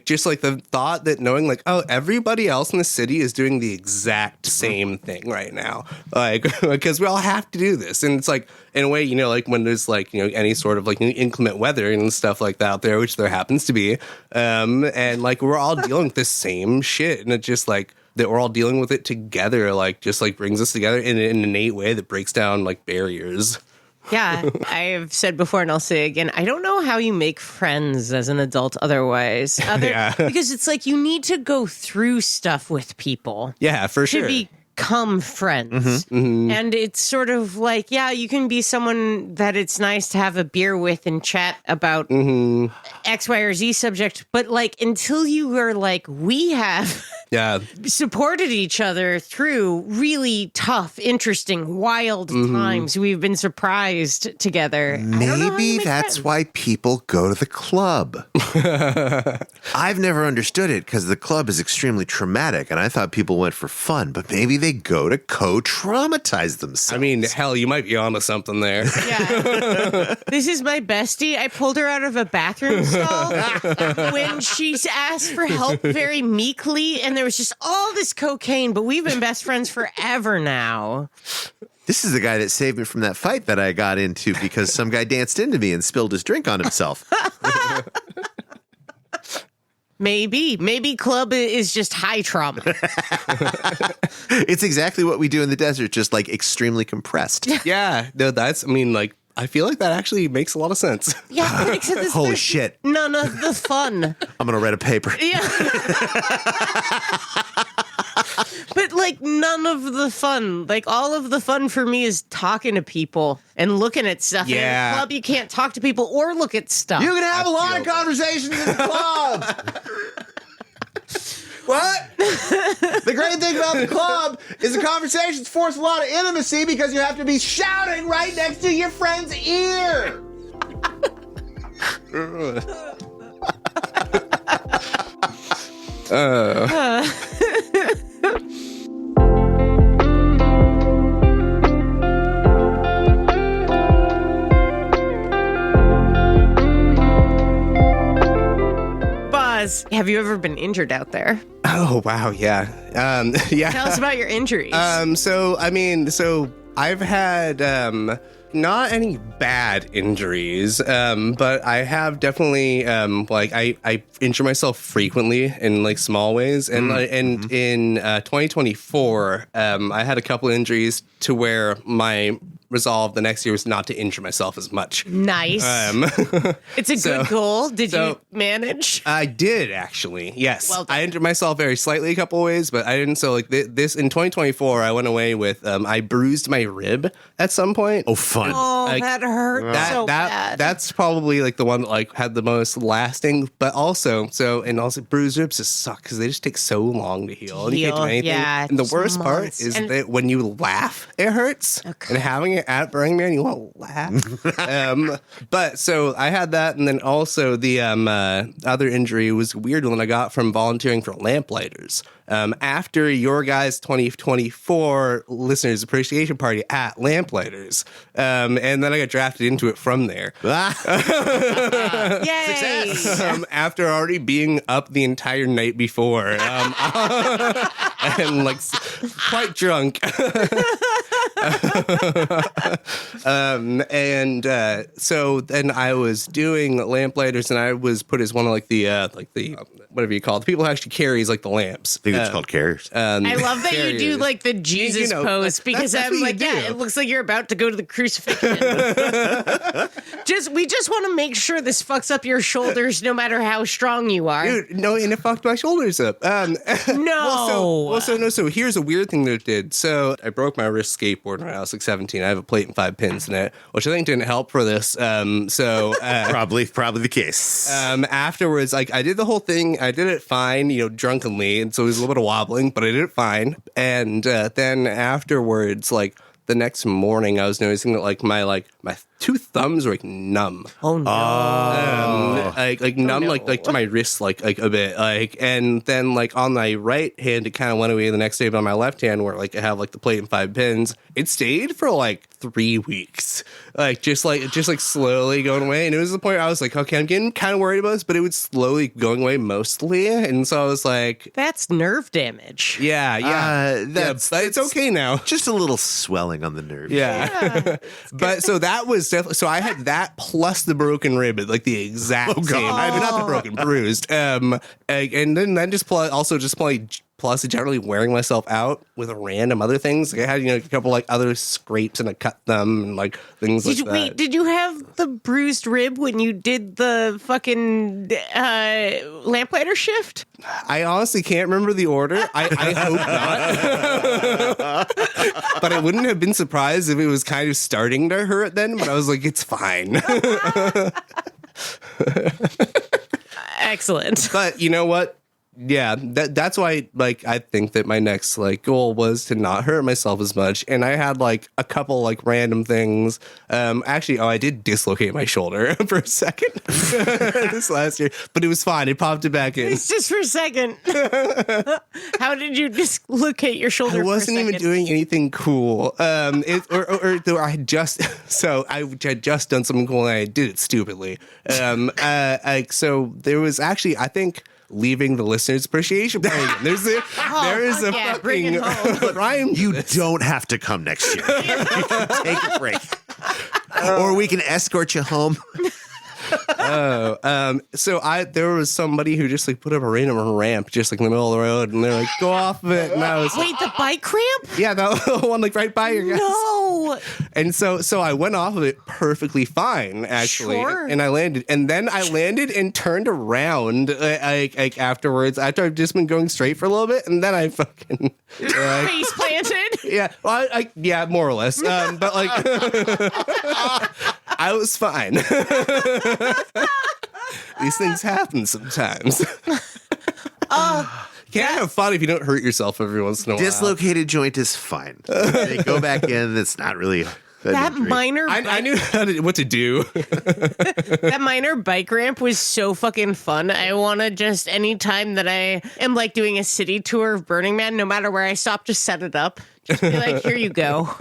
just like the thought that knowing like, oh, everybody else in the city is doing the exact same thing right now, like because we all have to do this. And it's like, in a way, you know, like when there's like, you know, any sort of like inclement weather and stuff like that out there, which there happens to be, and like we're all dealing with the same shit, and it just like that we're all dealing with it together, like just like brings us together in an innate way that breaks down like barriers. Yeah, I have said before, and I'll say again, I don't know how you make friends as an adult otherwise. Because it's like you need to go through stuff with people. Yeah, for sure. To become friends. And it's sort of like, yeah, you can be someone that it's nice to have a beer with and chat about X, Y, or Z subject. But like until you are like, we have supported each other through really tough, interesting, wild times. We've been surprised together. Maybe that's why people go to the club. I've never understood it because the club is extremely traumatic, and I thought people went for fun, but maybe they go to co-traumatize themselves. I mean, hell, you might be onto something there. Yeah. This is my bestie. I pulled her out of a bathroom stall when she asked for help very meekly, and there was just all this cocaine, but we've been best friends forever now. This is the guy that saved me from that fight that I got into because some guy danced into me and spilled his drink on himself. Maybe club is just high trauma. It's exactly what we do in the desert, just like extremely compressed. Yeah, no, that's, I mean, like, I feel like that actually makes a lot of sense. Yeah, except Holy shit. None of the fun. I'm going to write a paper. Yeah. But like none of the fun, like all of the fun for me is talking to people and looking at stuff. Yeah. And in a club, you can't talk to people or look at stuff. You can have a lot of conversations in the club. What? The great thing about the club is the conversations force a lot of intimacy because you have to be shouting right next to your friend's ear. Buzz, have you ever been injured out there? Oh, wow, yeah. Yeah. Tell us about your injuries. So I've had not any bad injuries, but I have definitely like I injure myself frequently in like small ways, and in 2024 I had a couple injuries to where my resolve the next year was not to injure myself as much. Nice. It's a good goal. Did you manage? I did, actually. Yes. Well done. I injured myself very slightly a couple of ways, but I didn't. So, like, this in 2024, I went away with, I bruised my rib at some point. Oh, fun. Oh, like, that hurt so bad. That's probably, like, the one that, like, had the most lasting, but also, bruised ribs just suck because they just take so long to heal. And you can't do anything. Yeah, and the it's worst part months. is And- that when you laugh, it hurts. Okay. And having it at Burning Man, you won't laugh. But so I had that, and then also the other injury was a weird one I got from volunteering for Lamplighters. After your guys' 2024 listeners appreciation party at Lamplighters, and then I got drafted into it from there. Yay! After already being up the entire night before, and like quite drunk. So then I was doing Lamplighters, and I was put as one of the whatever you call it, the people who actually carries like the lamps. I think it's called carriers. I love that you do carriers. like the Jesus You know, pose that's because what I'm you like, do. yeah, it looks like you're about to go to the crucifixion. We just want to make sure this fucks up your shoulders no matter how strong you are. Dude, no, and it fucked my shoulders up. No. So here's a weird thing that it did. So I broke my wrist skateboard when I was like 17. I have a plate and 5 pins in it, which I think didn't help for this. Probably the case. Afterwards, like I did the whole thing. I did it fine, drunkenly, and so it was a little bit of wobbling, but I did it fine. And then afterwards, like the next morning, I was noticing that like my two thumbs were like numb. Oh no. Numb, no. like to my wrist, like a bit, and then like on my right hand, it kind of went away the next day, but on my left hand, where like I have like the plate and 5 pins, it stayed for like 3 weeks, just slowly going away, and it was the point where I was like, okay, I'm getting kind of worried about this, but it was slowly going away mostly, and so I was like, That's nerve damage. yeah, but it's okay now. Just a little swelling on the nerve. Yeah. But so that was definitely, so I had that plus the broken rib at like the exact same time. Not the broken, bruised. And then just plus generally wearing myself out with random other things. Like I had, a couple like other scrapes and a cut thumb and like things like that. Wait, did you have the bruised rib when you did the fucking lamplighter shift? I honestly can't remember the order. I hope not. But I wouldn't have been surprised if it was kind of starting to hurt then, but I was like, it's fine. Excellent. But you know what? Yeah, that's why, like, I think that my next, like, goal was to not hurt myself as much. And I had, like, a couple, like, random things. I did dislocate my shoulder for a second this last year. But it was fine. It popped it back in. It's just for a second. How did you dislocate your shoulder I wasn't for a even second? doing anything cool. I had just done something cool and I did it stupidly. So there was actually, I think, leaving the listeners appreciation party. There is a bring it home. fucking rhyme. You don't have to come next year. You can take a break. Or we can escort you home. So there was somebody who just like put up a random ramp just like in the middle of the road, and they're like, "Go off of it." And I was Wait, the bike ramp? yeah, that one like right by your guys. No. And so I went off of it perfectly fine, actually. Sure. And I landed. And then I landed and turned around like afterwards, after I've just been going straight for a little bit. And then I fucking... Face planted? yeah, well, yeah, more or less. But like... I was fine. These things happen sometimes. Can't have fun if you don't hurt yourself every once in a while. Dislocated joint is fine. They go back in. It's not really That minor I knew what to do. that minor bike ramp was so fucking fun. I want to just, anytime that I am like doing a city tour of Burning Man, no matter where I stop, just set it up. Just be like, here you go.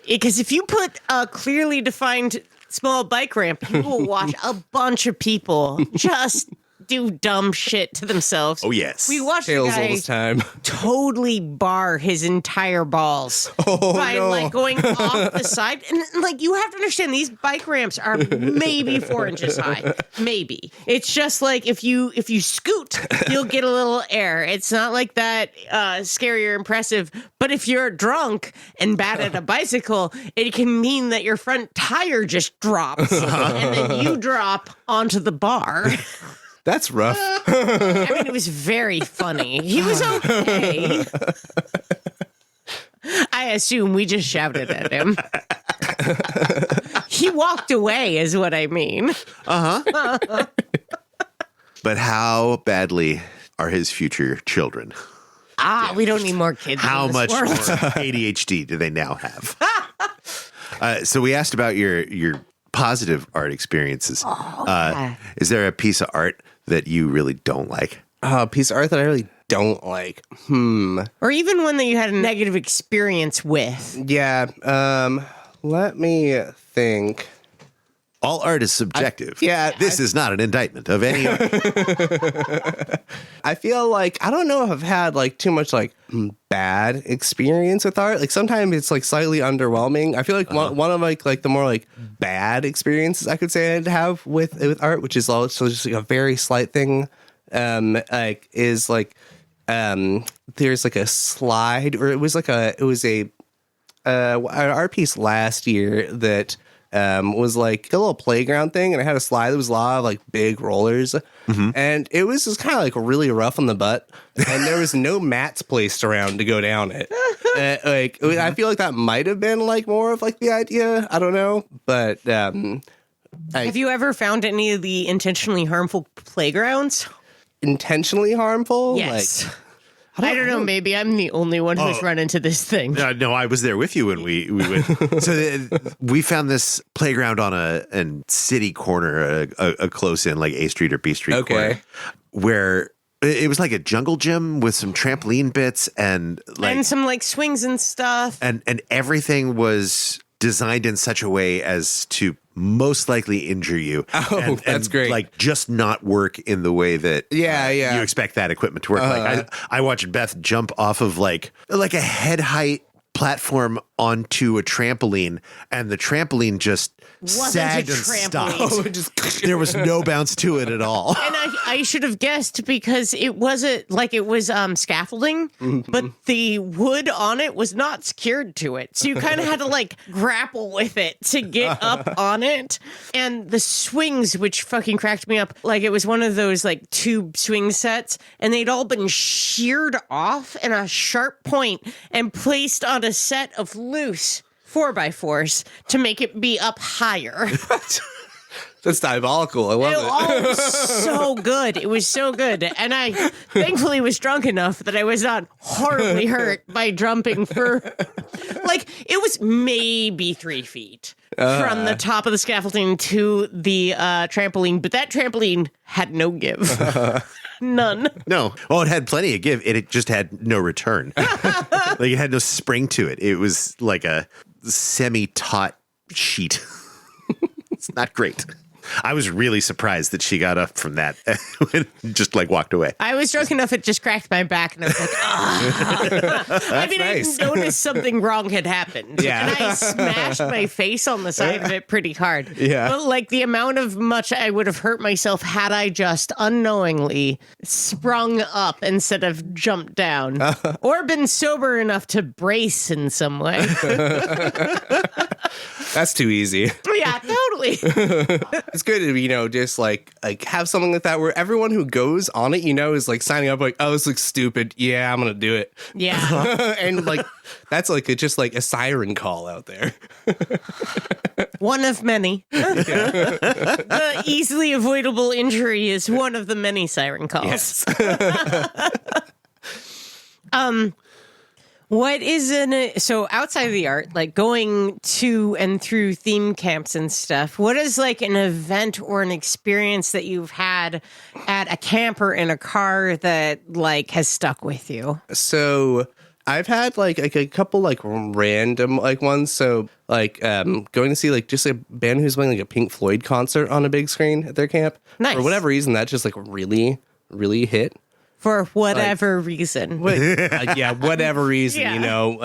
Because if you put a clearly defined small bike ramp, you will watch a bunch of people just do dumb shit to themselves. Oh, yes. We watched a Tails all guy this time. totally bar his entire balls by no. like going off the side. And like, you have to understand, these bike ramps are maybe 4 inches high. Maybe. It's just like if you scoot, you'll get a little air. It's not like that scary or impressive. But if you're drunk and bad at a bicycle, it can mean that your front tire just drops and then you drop onto the bar. That's rough. I mean, it was very funny. He was okay. I assume we just shouted at him. He walked away, is what I mean. But how badly are his future children? We don't need more kids. How in this much more world. ADHD do they now have? So we asked about your positive art experiences. Yeah. Is there a piece of art that you really don't like? A piece of art that I really don't like. Or even one that you had a negative experience with. Yeah. Let me think. All art is subjective. This is not an indictment of any art. I feel like I don't know if I've had like too much like bad experience with art. Like sometimes it's like slightly underwhelming. I feel like one of like the more like bad experiences I could say I'd have with art, which is also just like a very slight thing, like is like there's like a slide, or it was an art piece last year that was like a little playground thing, and I had a slide that was a lot of like big rollers, and it was just kind of like really rough on the butt, and there was no mats placed around to go down it. I feel like that might have been like more of like the idea. I don't know, but Have you ever found any of the intentionally harmful playgrounds? intentionally harmful. Yes. Like, I don't know. Maybe I'm the only one who's run into this thing. No, I was there with you when we went. So we found this playground on a city corner, a close in like A Street or B Street corner, where it was like a jungle gym with some trampoline bits and some like swings and stuff. and everything was designed in such a way as to most likely injure you. Oh, that's great. Like just not work in the way that Yeah. you expect that equipment to work. Like I watched Beth jump off of like a head height platform onto a trampoline, and the trampoline just Wasn't sagged a and trampoline. stopped. There was no bounce to it at all. And I should have guessed because it wasn't like it was scaffolding, but the wood on it was not secured to it. So you kind of had to like grapple with it to get up on it. And the swings, which fucking cracked me up, like it was one of those like tube swing sets, and they'd all been sheared off in a sharp point and placed on a set of loose 4x4s to make it be up higher. That's diabolical. I love it. Oh, so good. It was so good. And I thankfully was drunk enough that I was not horribly hurt by jumping for, like, it was maybe 3 feet from the top of the scaffolding to the trampoline. But that trampoline had no give. None. No. Oh, it had plenty of give. It just had no return. Like it had no spring to it. It was like a semi-taut sheet. It's not great. I was really surprised that she got up from that and just like walked away. I was drunk enough it just cracked my back, and I was like, I mean, nice. I noticed something wrong had happened. Yeah. And I smashed my face on the side of it pretty hard. Yeah. But like the amount of much I would have hurt myself had I just unknowingly sprung up instead of jumped down or been sober enough to brace in some way. That's too easy. Yeah, totally. It's good to, just like have something like that where everyone who goes on it, is like signing up like, oh, this looks stupid. Yeah, I'm going to do it. Yeah. And like, that's like just like a siren call out there. One of many. The easily avoidable injury is one of the many siren calls. Yes. What is so outside of the art, like going to and through theme camps and stuff, what is like an event or an experience that you've had at a camp or in a car that like has stuck with you? So I've had like a couple like random like ones. So like going to see like just a band who's playing like a Pink Floyd concert on a big screen at their camp. Nice. For whatever reason, that just like really, really hit. For whatever reason. Yeah, whatever reason, Yeah. you know.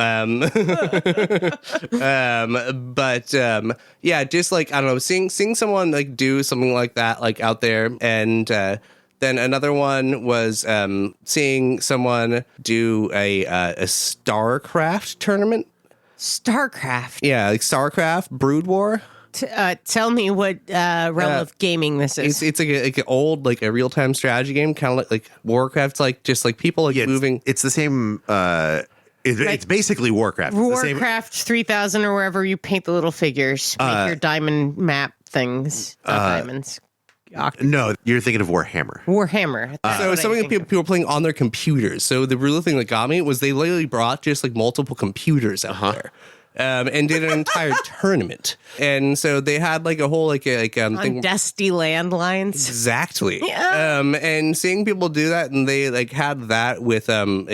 Yeah, just like I don't know, seeing someone like do something like that like out there, and then another one was seeing someone do a StarCraft tournament. StarCraft. Yeah, like StarCraft Brood War. Tell me what realm of gaming this is. It's like an old like a real time strategy game, kind of like Warcraft, like just like people like moving. It's the same. It's basically Warcraft. It's the same. Warcraft 3000 or wherever you paint the little figures, make your diamond map things. Diamonds. No, you're thinking of Warhammer. Warhammer. So something that people were playing on their computers. So the real thing that got me was they literally brought just like multiple computers out there. And did an entire tournament, and so they had like a whole on thing. dusty landlines. Exactly. Yeah. And seeing people do that, and they like had that with them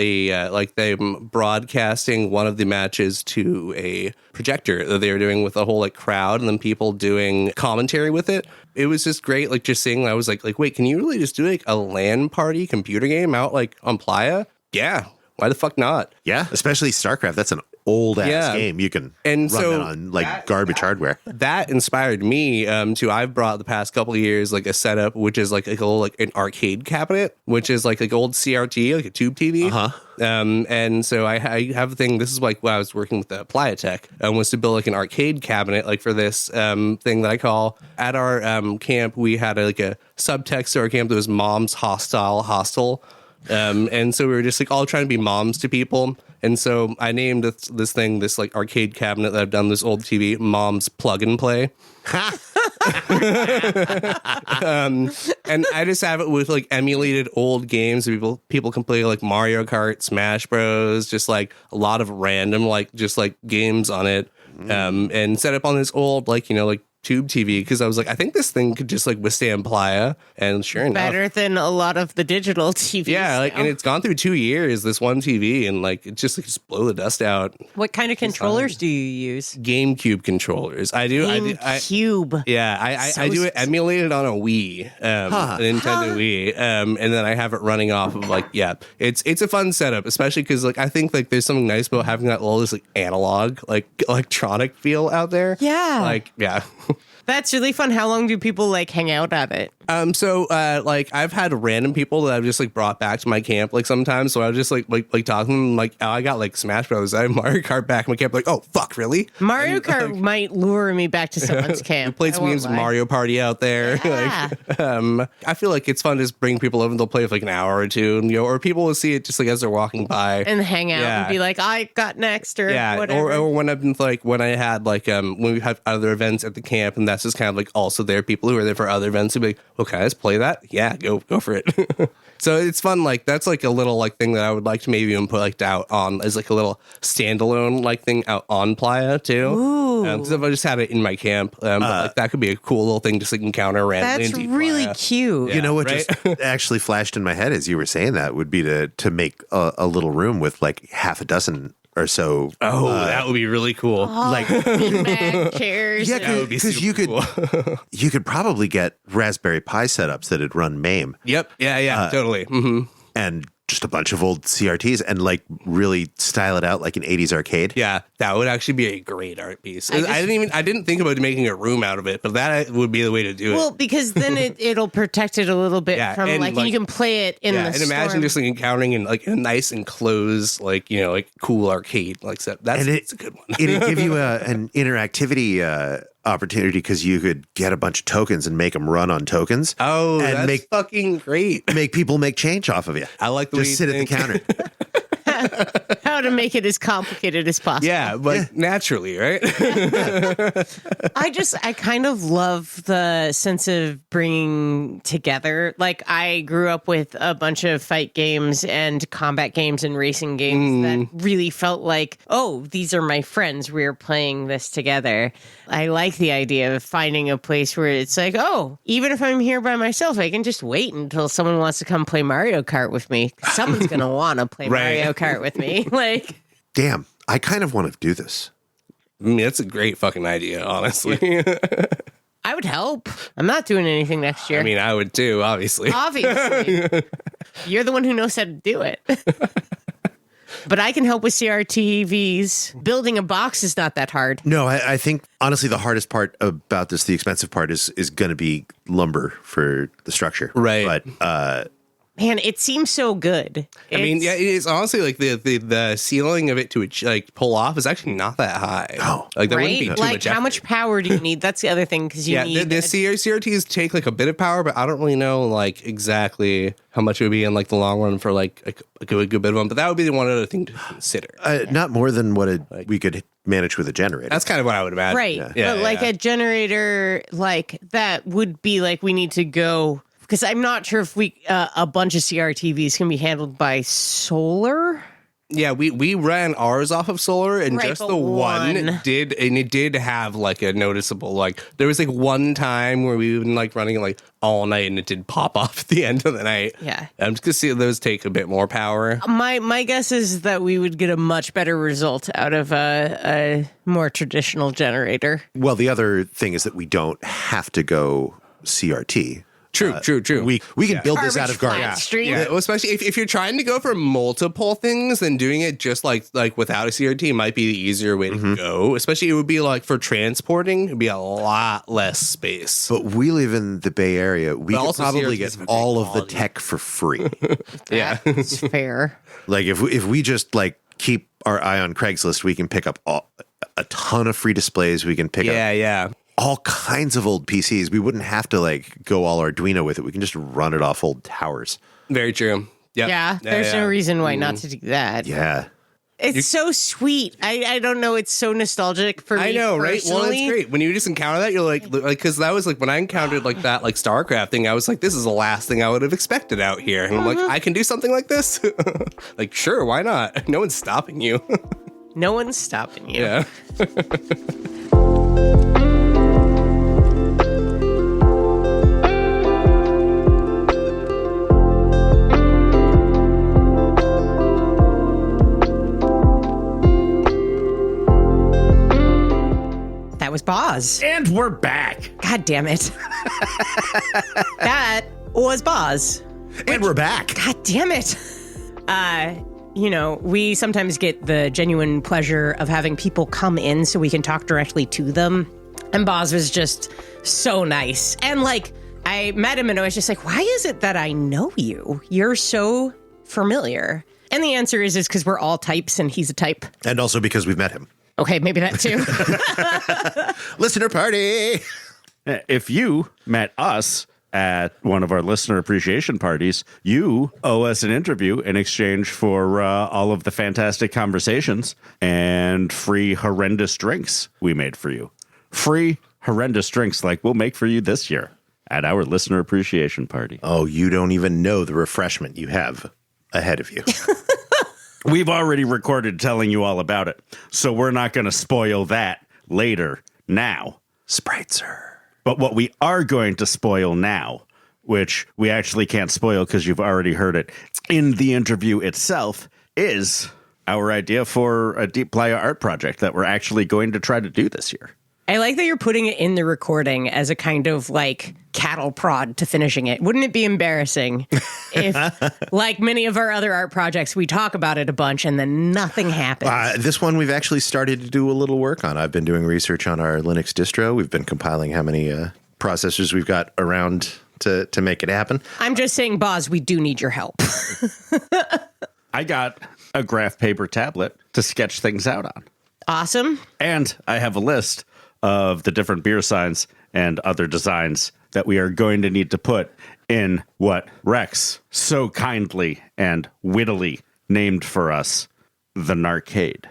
broadcasting one of the matches to a projector that they were doing with a whole like crowd, and then people doing commentary with it. It was just great, like just seeing. I was like, wait, can you really just do like a LAN party computer game out like on Playa? Yeah. Why the fuck not? Yeah, especially StarCraft. That's an old ass game. You can run that on like garbage hardware. That inspired me to. I've brought the past couple of years like a setup which is like a little like an arcade cabinet, which is like old CRT, like a tube TV. And so I have a thing. This is like when I was working with the Playa Tech, was to build like an arcade cabinet like for this thing that I call at our camp. We had a subtext to our camp that was Mom's Hostile. And so we were just like all trying to be moms to people. And so I named this thing, this like arcade cabinet that I've done, this old TV, Mom's Plug and Play. And I just have it with like emulated old games. People can play like Mario Kart, Smash Bros, just like a lot of random like just like games on it. And set up on this old like tube TV, because I was like, I think this thing could just like withstand Playa, and sure enough, Better than a lot of the digital TVs. yeah, like, and it's gone through 2 years, this one TV, and like it just blow the dust out. What kind of controllers do you use? GameCube controllers. I GameCube. Yeah, I do it emulated on a Wii, a Nintendo Wii, and then I have it running off of like, yeah, it's a fun setup, especially because like I think like there's something nice about having that little this like analog like electronic feel out there. Yeah. Like yeah. That's really fun. How long do people like hang out at it? So like I've had random people that I've just like brought back to my camp like sometimes. So I was just like talking to them like, oh, I got like Smash Bros. I have Mario Kart back in my camp. Like, oh fuck, really? Mario Kart might lure me back to someone's camp. Play some games of Mario Party out there. Yeah. I feel like it's fun to just bring people over and they'll play for like an hour or two, and, or people will see it just like as they're walking by and hang out Yeah. and be like, I got next or whatever. Or when I've been like when I had like when we have other events at the camp, and that's just kind of like also there people who are there for other events who be like, okay, let's play that. Yeah, go for it. So it's fun. Like that's like a little like thing that I would like to maybe even put like out on as like a little standalone like thing out on Playa too. Because if I just had it in my camp, but, like that could be a cool little thing just like encounter randomly. That's in deep really Playa. cute. Yeah, You know what right? just actually flashed in my head as you were saying that would be to make a little room with like half a dozen or so. Oh, that would be really cool. Like Beanbag chairs. yeah, That would be because you super could you could probably get Raspberry Pi setups that'd run MAME Yep. Yeah. Totally. Mm-hmm. and just a bunch of old CRTs and like really style it out like an 80s arcade. Yeah, that would actually be a great art piece. I didn't think about making a room out of it, but that would be the way to do it. Well, because then it'll protect it a little bit Yeah, from and, and you can play it in the and storm. imagine just like encountering in like a nice enclosed like like cool arcade like set. That's a good one. It'd give you an interactivity opportunity because you could get a bunch of tokens and make them run on tokens. Oh, and that's fucking great. make people make change off of you. I like the way Just you sit think. at the counter. How to make it as complicated as possible. Yeah, but naturally, right? I kind of love the sense of bringing together. Like I grew up with a bunch of fight games and combat games and racing games that really felt like, oh, these are my friends. We're playing this together. I like the idea of finding a place where it's like, oh, even if I'm here by myself, I can just wait until someone wants to come play Mario Kart with me. Someone's going to want to play Right. Mario Kart with me. Like, Damn, I kind of want to do this. I mean, that's a great fucking idea, honestly. I would help. I'm not doing anything next year. I mean, I would too, obviously. Obviously. You're the one who knows how to do it. But I can help with CRTVs. Building a box is not that hard. No, I think honestly the hardest part about this, the expensive part, is going to be lumber for the structure. Right. But Man, it seems so good. I mean, yeah, it is honestly like the ceiling of it to like pull off is actually not that high. Oh. Like that wouldn't Right? be too Like, much how effort. much power do you need? That's the other thing, because you Yeah, need... the CRTs take like a bit of power, but I don't really know like exactly how much it would be in like the long run for like a good bit of them. But that would be the one other thing to consider. not more than what we could manage with a generator. That's kind of what I would imagine. Right. Yeah, But like a generator, like that would be like we need to go... Because I'm not sure if a bunch of CRTVs can be handled by solar. Yeah, we ran ours off of solar, and Right, just but the one one. did, and it did have like a noticeable, like there was like one time where we been like running like all night, and it did pop off at the end of the night. Yeah. I'm just gonna see those take a bit more power. My guess is that we would get a much better result out of a more traditional generator. Well, the other thing is that we don't have to go CRT. True. We can build this out of Garbage garbage. flat stream. Yeah, well, especially if you're trying to go for multiple things, then doing it just like without a CRT might be the easier way to go. Especially it would be like for transporting, it'd be a lot less space. But we live in the Bay Area. We could also probably CRTs get have a great all of the quality. tech for free. Yeah. That's fair. Like if we just like keep our eye on Craigslist, we can pick up a ton of free displays. We can pick up yeah. all kinds of old PCs. We wouldn't have to like go all Arduino with it. We can just run it off old towers. Very true. Yep. Yeah, there's no reason why not to do that. Yeah. It's so sweet. I don't know. It's so nostalgic for me. I know, right? Well, personally. it's great when you just encounter that. You're like, because that was like when I encountered like that, like StarCraft thing. I was like, this is the last thing I would have expected out here, and I'm like, I can do something like this. Like, sure, why not? No one's stopping you. No one's stopping you. Yeah. That was Boz. And we're back. God damn it. That was Boz. And we're back. God damn it. We sometimes get the genuine pleasure of having people come in so we can talk directly to them. And Boz was just so nice. And like, I met him and I was just like, why is it that I know you? You're so familiar. And the answer is because we're all types and he's a type. And also because we've met him. Okay, maybe that too. Listener party. If you met us at one of our listener appreciation parties, you owe us an interview in exchange for all of the fantastic conversations and free horrendous drinks we made for you. Free horrendous drinks like we'll make for you this year at our listener appreciation party. Oh, you don't even know the refreshment you have ahead of you. We've already recorded telling you all about it, so we're not going to spoil that later now. Spritzer. But what we are going to spoil now, which we actually can't spoil because you've already heard it in the interview itself, is our idea for a Deep Playa art project that we're actually going to try to do this year. I like that you're putting it in the recording as a kind of like cattle prod to finishing it. Wouldn't it be embarrassing if, like many of our other art projects, we talk about it a bunch and then nothing happens? This one we've actually started to do a little work on. I've been doing research on our Linux distro. We've been compiling how many processors we've got around to make it happen. I'm just saying, Boz, we do need your help. I got a graph paper tablet to sketch things out on. Awesome. And I have a list of the different beer signs and other designs that we are going to need to put in what Rex so kindly and wittily named for us, the Narcade.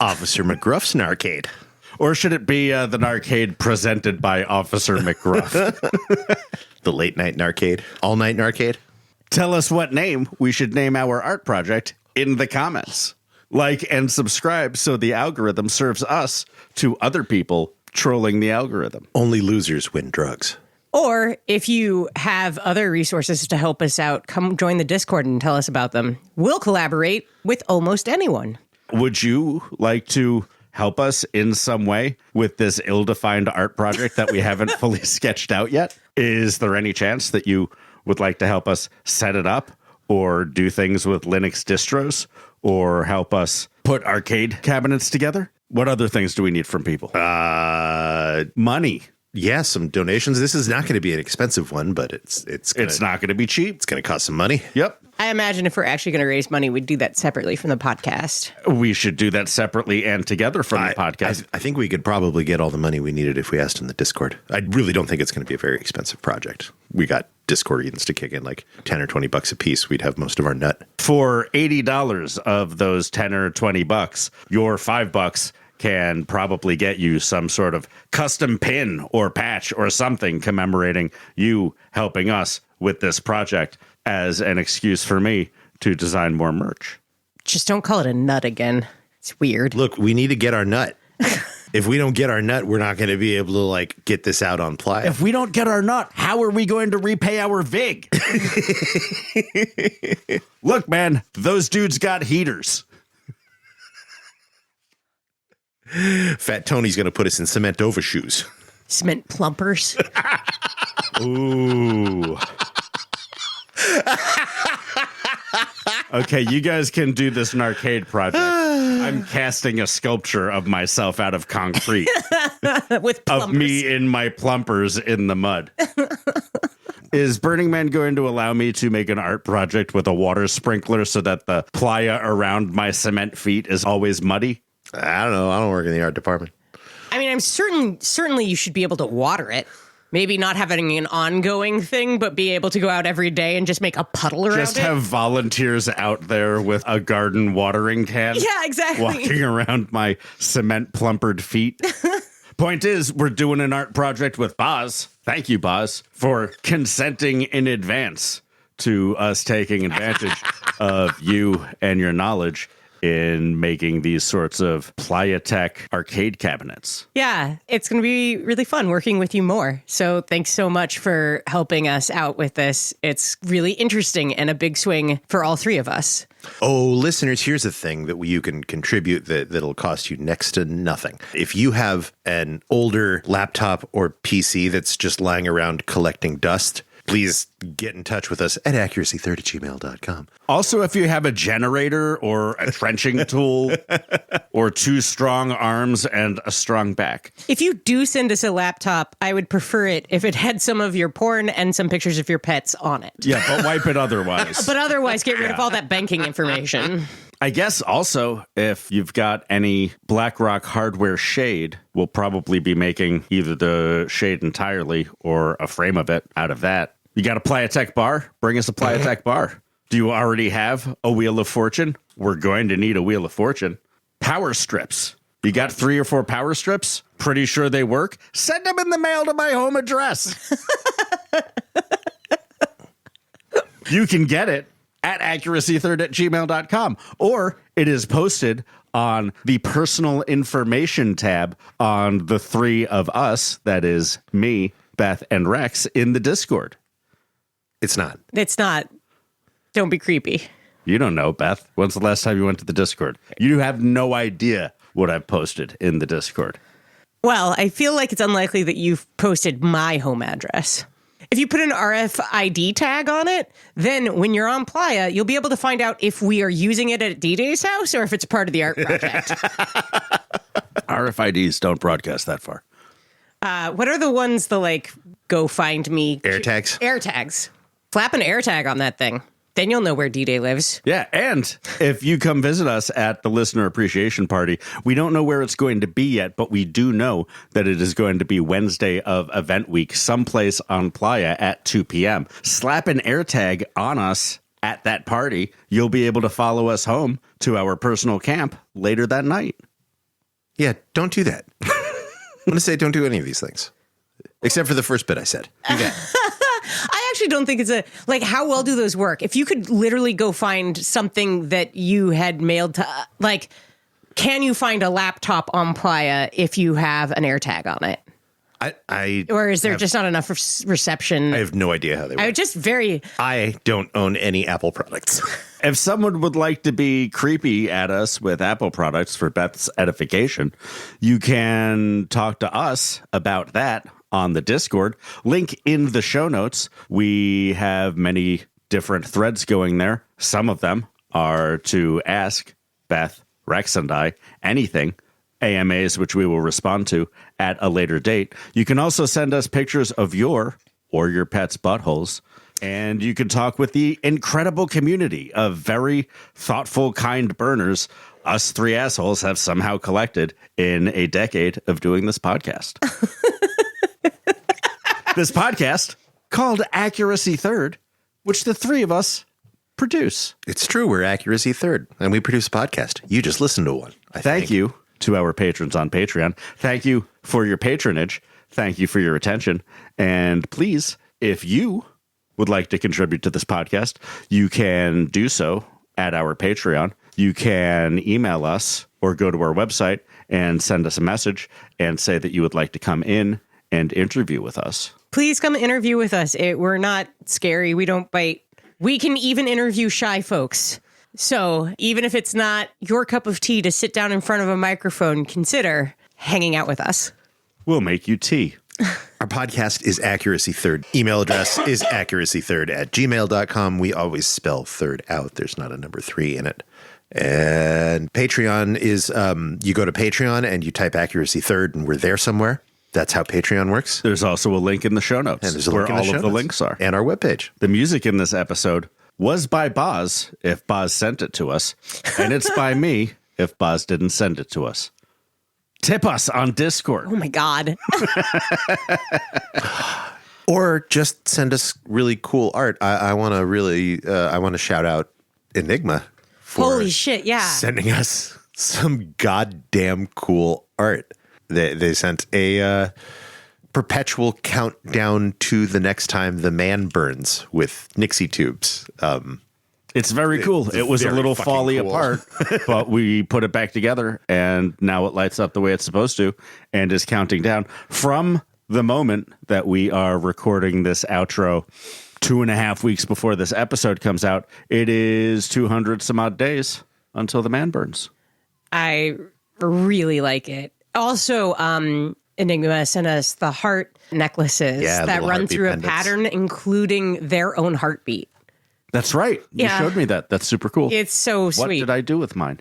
Officer McGruff's Narcade. Or should it be the Narcade presented by Officer McGruff? The late night Narcade. All night Narcade. Tell us what name we should name our art project in the comments. Like and subscribe so the algorithm serves us to other people trolling the algorithm. Only losers win drugs. Or if you have other resources to help us out, come join the Discord and tell us about them. We'll collaborate with almost anyone. Would you like to help us in some way with this ill-defined art project that we haven't fully sketched out yet? Is there any chance that you would like to help us set it up or do things with Linux distros or help us put arcade cabinets together? What other things do we need from people? Money. Yeah, some donations. This is not going to be an expensive one, but it's not going to be cheap. It's going to cost some money. Yep. I imagine if we're actually going to raise money, we'd do that separately from the podcast. We should do that separately and together from the podcast. I think we could probably get all the money we needed if we asked in the Discord. I really don't think it's going to be a very expensive project. We got Discordians to kick in like 10 or 20 bucks a piece. We'd have most of our nut. For $80 of those 10 or 20 bucks, your $5 can probably get you some sort of custom pin or patch or something commemorating you helping us with this project as an excuse for me to design more merch. Just don't call it a nut again. It's weird. Look, we need to get our nut. If we don't get our nut, we're not going to be able to like get this out on Playa. If we don't get our nut, how are we going to repay our VIG? Look, man, those dudes got heaters. Fat Tony's going to put us in cement overshoes. Cement plumpers. Ooh. Okay, you guys can do this in arcade project. I'm casting a sculpture of myself out of concrete. With plumpers. Of me in my plumpers in the mud. Is Burning Man going to allow me to make an art project with a water sprinkler so that the playa around my cement feet is always muddy? I don't know. I don't work in the art department. I mean, I'm certainly you should be able to water it. Maybe not having an ongoing thing, but be able to go out every day and just make a puddle around Just it. have volunteers out there with a garden watering can. Yeah, exactly. Walking around my cement plumpered feet. Point is, we're doing an art project with Boz. Thank you, Boz, for consenting in advance to us taking advantage of you and your knowledge in making these sorts of Playa Tech arcade cabinets. Yeah, it's going to be really fun working with you more. So thanks so much for helping us out with this. It's really interesting and a big swing for all three of us. Oh, listeners, here's a thing that you can contribute that'll cost you next to nothing. If you have an older laptop or PC that's just lying around collecting dust, please get in touch with us at accuracy3@gmail.com. Also, if you have a generator or a trenching tool or two strong arms and a strong back. If you do send us a laptop, I would prefer it if it had some of your porn and some pictures of your pets on it. Yeah, but wipe it otherwise. But otherwise, get rid of all that banking information. I guess also, if you've got any BlackRock hardware shade, we'll probably be making either the shade entirely or a frame of it out of that. You got a Playa Tech bar? Bring us a Playa Tech bar. Do you already have a Wheel of Fortune? We're going to need a Wheel of Fortune. Power strips. You got 3 or 4 power strips? Pretty sure they work? Send them in the mail to my home address. You can get it at accuracy3@gmail.com, or it is posted on the personal information tab on the 3 of us, that is me, Beth, and Rex, in the Discord. It's not. It's not. Don't be creepy. You don't know, Beth. When's the last time you went to the Discord? You have no idea what I've posted in the Discord. Well, I feel like it's unlikely that you've posted my home address. If you put an RFID tag on it, then when you're on Playa, you'll be able to find out if we are using it at D-Day's house or if it's part of the art project. RFIDs don't broadcast that far. What are the ones, go find me? Air tags? Air tags. Slap an air tag on that thing. Then you'll know where D-Day lives. Yeah, and if you come visit us at the Listener Appreciation Party, we don't know where it's going to be yet, but we do know that it is going to be Wednesday of event week, someplace on Playa at 2 p.m. Slap an air tag on us at that party. You'll be able to follow us home to our personal camp later that night. Yeah, don't do that. I'm going to say don't do any of these things. Except for the first bit I said. Do that. I actually don't think it's how well do those work? If you could literally go find something that you had mailed to, can you find a laptop on Playa if you have an AirTag on it? Or is there just not enough reception? I have no idea how they work. I don't own any Apple products. If someone would like to be creepy at us with Apple products for Beth's edification, you can talk to us about that on the Discord. Link in the show notes. We have many different threads going there. Some of them are to ask Beth, Rex, and I anything. AMAs, which we will respond to at a later date. You can also send us pictures of your or your pet's buttholes, and you can talk with the incredible community of very thoughtful, kind burners us three assholes have somehow collected in a decade of doing this podcast. This podcast, called Accuracy Third, which the three of us produce. It's true. We're Accuracy Third, and we produce a podcast. You just listen to one. Thank you to our patrons on Patreon. Thank you for your patronage. Thank you for your attention. And please, if you would like to contribute to this podcast, you can do so at our Patreon. You can email us or go to our website and send us a message and say that you would like to come in and interview with us. Please come interview with us. We're not scary. We don't bite. We can even interview shy folks. So even if it's not your cup of tea to sit down in front of a microphone, consider hanging out with us. We'll make you tea. Our podcast is Accuracy Third. Email address is accuracythird@gmail.com. We always spell third out. There's not a number 3 in it. And Patreon is, you go to Patreon and you type Accuracy Third and we're there somewhere. That's how Patreon works. There's also a link in the show notes And there's a where link in the all show of the notes. links are. And our webpage. The music in this episode was by Boz, if Boz sent it to us. And it's by me, if Boz didn't send it to us. Tip us on Discord. Oh my God. Or just send us really cool art. I want to shout out Enigma for Holy shit, yeah. sending us some goddamn cool art. They sent a perpetual countdown to the next time the man burns with Nixie tubes. It's very cool. It was a very little fucking folly cool. apart, but we put it back together, and now it lights up the way it's supposed to and is counting down from the moment that we are recording this outro 2.5 weeks before this episode comes out. It is 200 some odd days until the man burns. I really like it. Also, Enigma sent us the heart necklaces that little run heartbeat through pendants. a pattern, including their own heartbeat. That's right. You Yeah. showed me that. That's super cool. It's so What sweet. did I do with mine?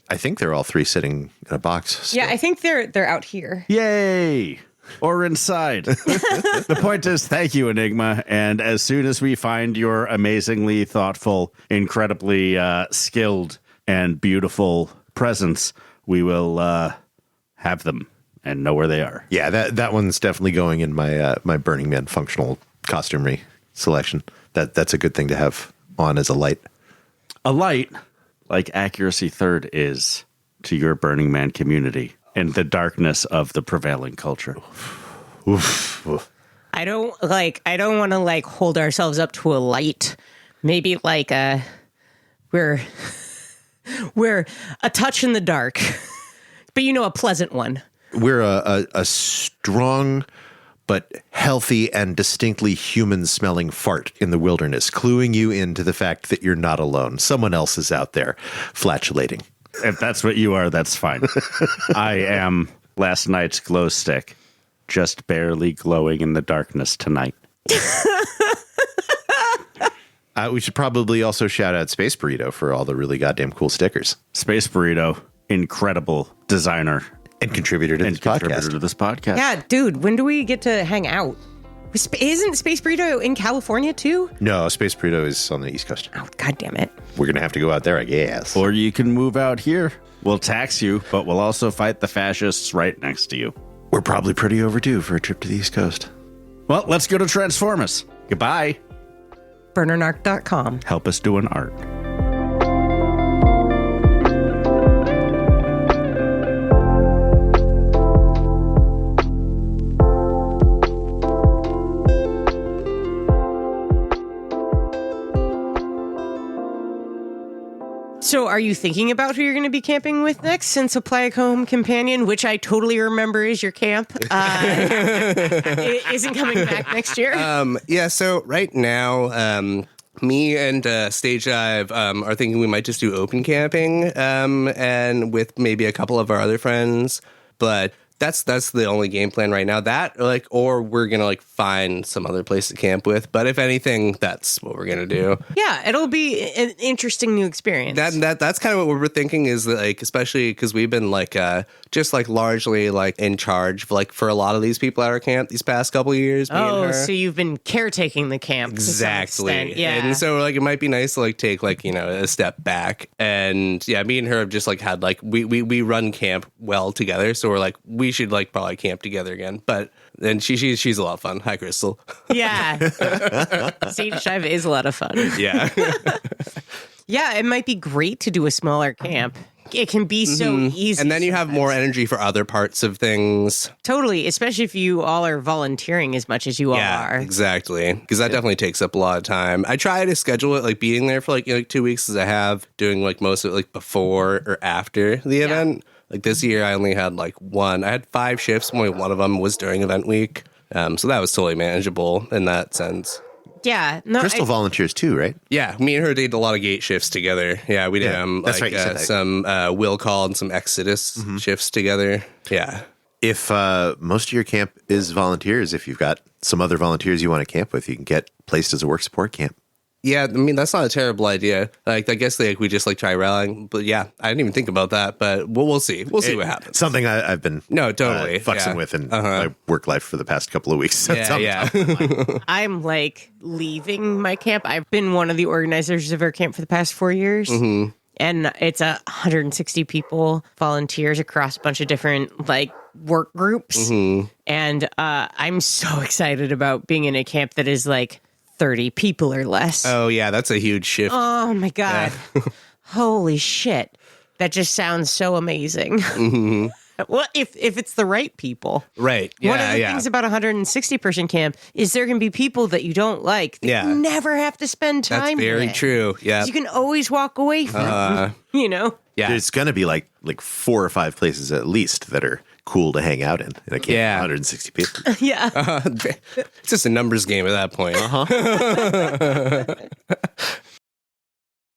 I think they're all 3 sitting in a box. Still. Yeah, I think they're out here. Yay! Or inside. The point is, thank you, Enigma. And as soon as we find your amazingly thoughtful, incredibly skilled, and beautiful presence, we will have them and know where they are. Yeah, that one's definitely going in my my Burning Man functional costumery selection. That's a good thing to have on as a light. A light, like Accuracy Third is to your Burning Man community in the darkness of the prevailing culture. Oof. I don't want to hold ourselves up to a light. Maybe we're a touch in the dark, but a pleasant one. We're a strong but healthy and distinctly human-smelling fart in the wilderness, cluing you into the fact that you're not alone. Someone else is out there flatulating. If that's what you are, that's fine. I am last night's glow stick, just barely glowing in the darkness tonight. We should probably also shout out Space Burrito for all the really goddamn cool stickers. Space Burrito, incredible designer And contributor to and this contributor podcast. to this podcast. Yeah, dude, when do we get to hang out? Isn't Space Burrito in California too? No, Space Burrito is on the East Coast. Oh, God damn it. We're going to have to go out there, I guess. Or you can move out here. We'll tax you, but we'll also fight the fascists right next to you. We're probably pretty overdue for a trip to the East Coast. Well, let's go to Transformers. Goodbye. BurnerNarc.com. Help us do an art. So are you thinking about who you're going to be camping with next since Apply a Home Companion, which I totally remember is your camp, it isn't coming back next year? Yeah, so right now, Me and Stage Dive are thinking we might just do open camping, and with maybe a couple of our other friends. But that's the only game plan right now. That or we're gonna find some other place to camp with. But if anything, that's what we're gonna do. Yeah, it'll be an interesting new experience. That's kind of what we're thinking is that especially because we've been just largely in charge for a lot of these people at our camp these past couple of years. Me and her. So you've been caretaking the camp. Exactly. To some extent. Yeah. And so it might be nice to take a step back. And yeah, me and her have just had we run camp well together. So we're we should probably camp together again. But then she's a lot of fun. Hi, Crystal. Yeah. Stage Dive is a lot of fun. Yeah. Yeah, it might be great to do a smaller camp. It can be so easy. And then you have more energy for other parts of things. Totally, especially if you all are volunteering as much as you all are. Exactly. Because that definitely takes up a lot of time. I try to schedule it being there for 2 weeks as I have, doing most of it before or after the event. This year I only had one. I had 5 shifts. Only one of them was during event week. So that was totally manageable in that sense. Yeah. No, Crystal volunteers too, right? Yeah, me and her did a lot of gate shifts together. Yeah, we did that's right, you said that. some will call and some Exodus shifts together. Yeah. If most of your camp is volunteers, if you've got some other volunteers you want to camp with, you can get placed as a work support camp. Yeah, I mean, that's not a terrible idea. I guess we just try rallying. But yeah, I didn't even think about that. But we'll see. We'll see what happens. Something I've been totally fuxing with in my work life for the past couple of weeks. Yeah. I'm leaving my camp. I've been one of the organizers of our camp for the past 4 years. Mm-hmm. And it's 160 people, volunteers across a bunch of different work groups. Mm-hmm. And I'm so excited about being in a camp that is 30 people or less. Oh, yeah, that's a huge shift. Oh, my God. Yeah. Holy shit. That just sounds so amazing. Mm-hmm. Well, if it's the right people. Right. Yeah, one of the things about a 160-person camp is there can be people that you don't like that you never have to spend time with. That's very true. Yeah. You can always walk away from, Yeah. There's going to be like 4 or 5 places at least that are cool to hang out in a camp. Yeah. 160 people. Yeah. It's just a numbers game at that point.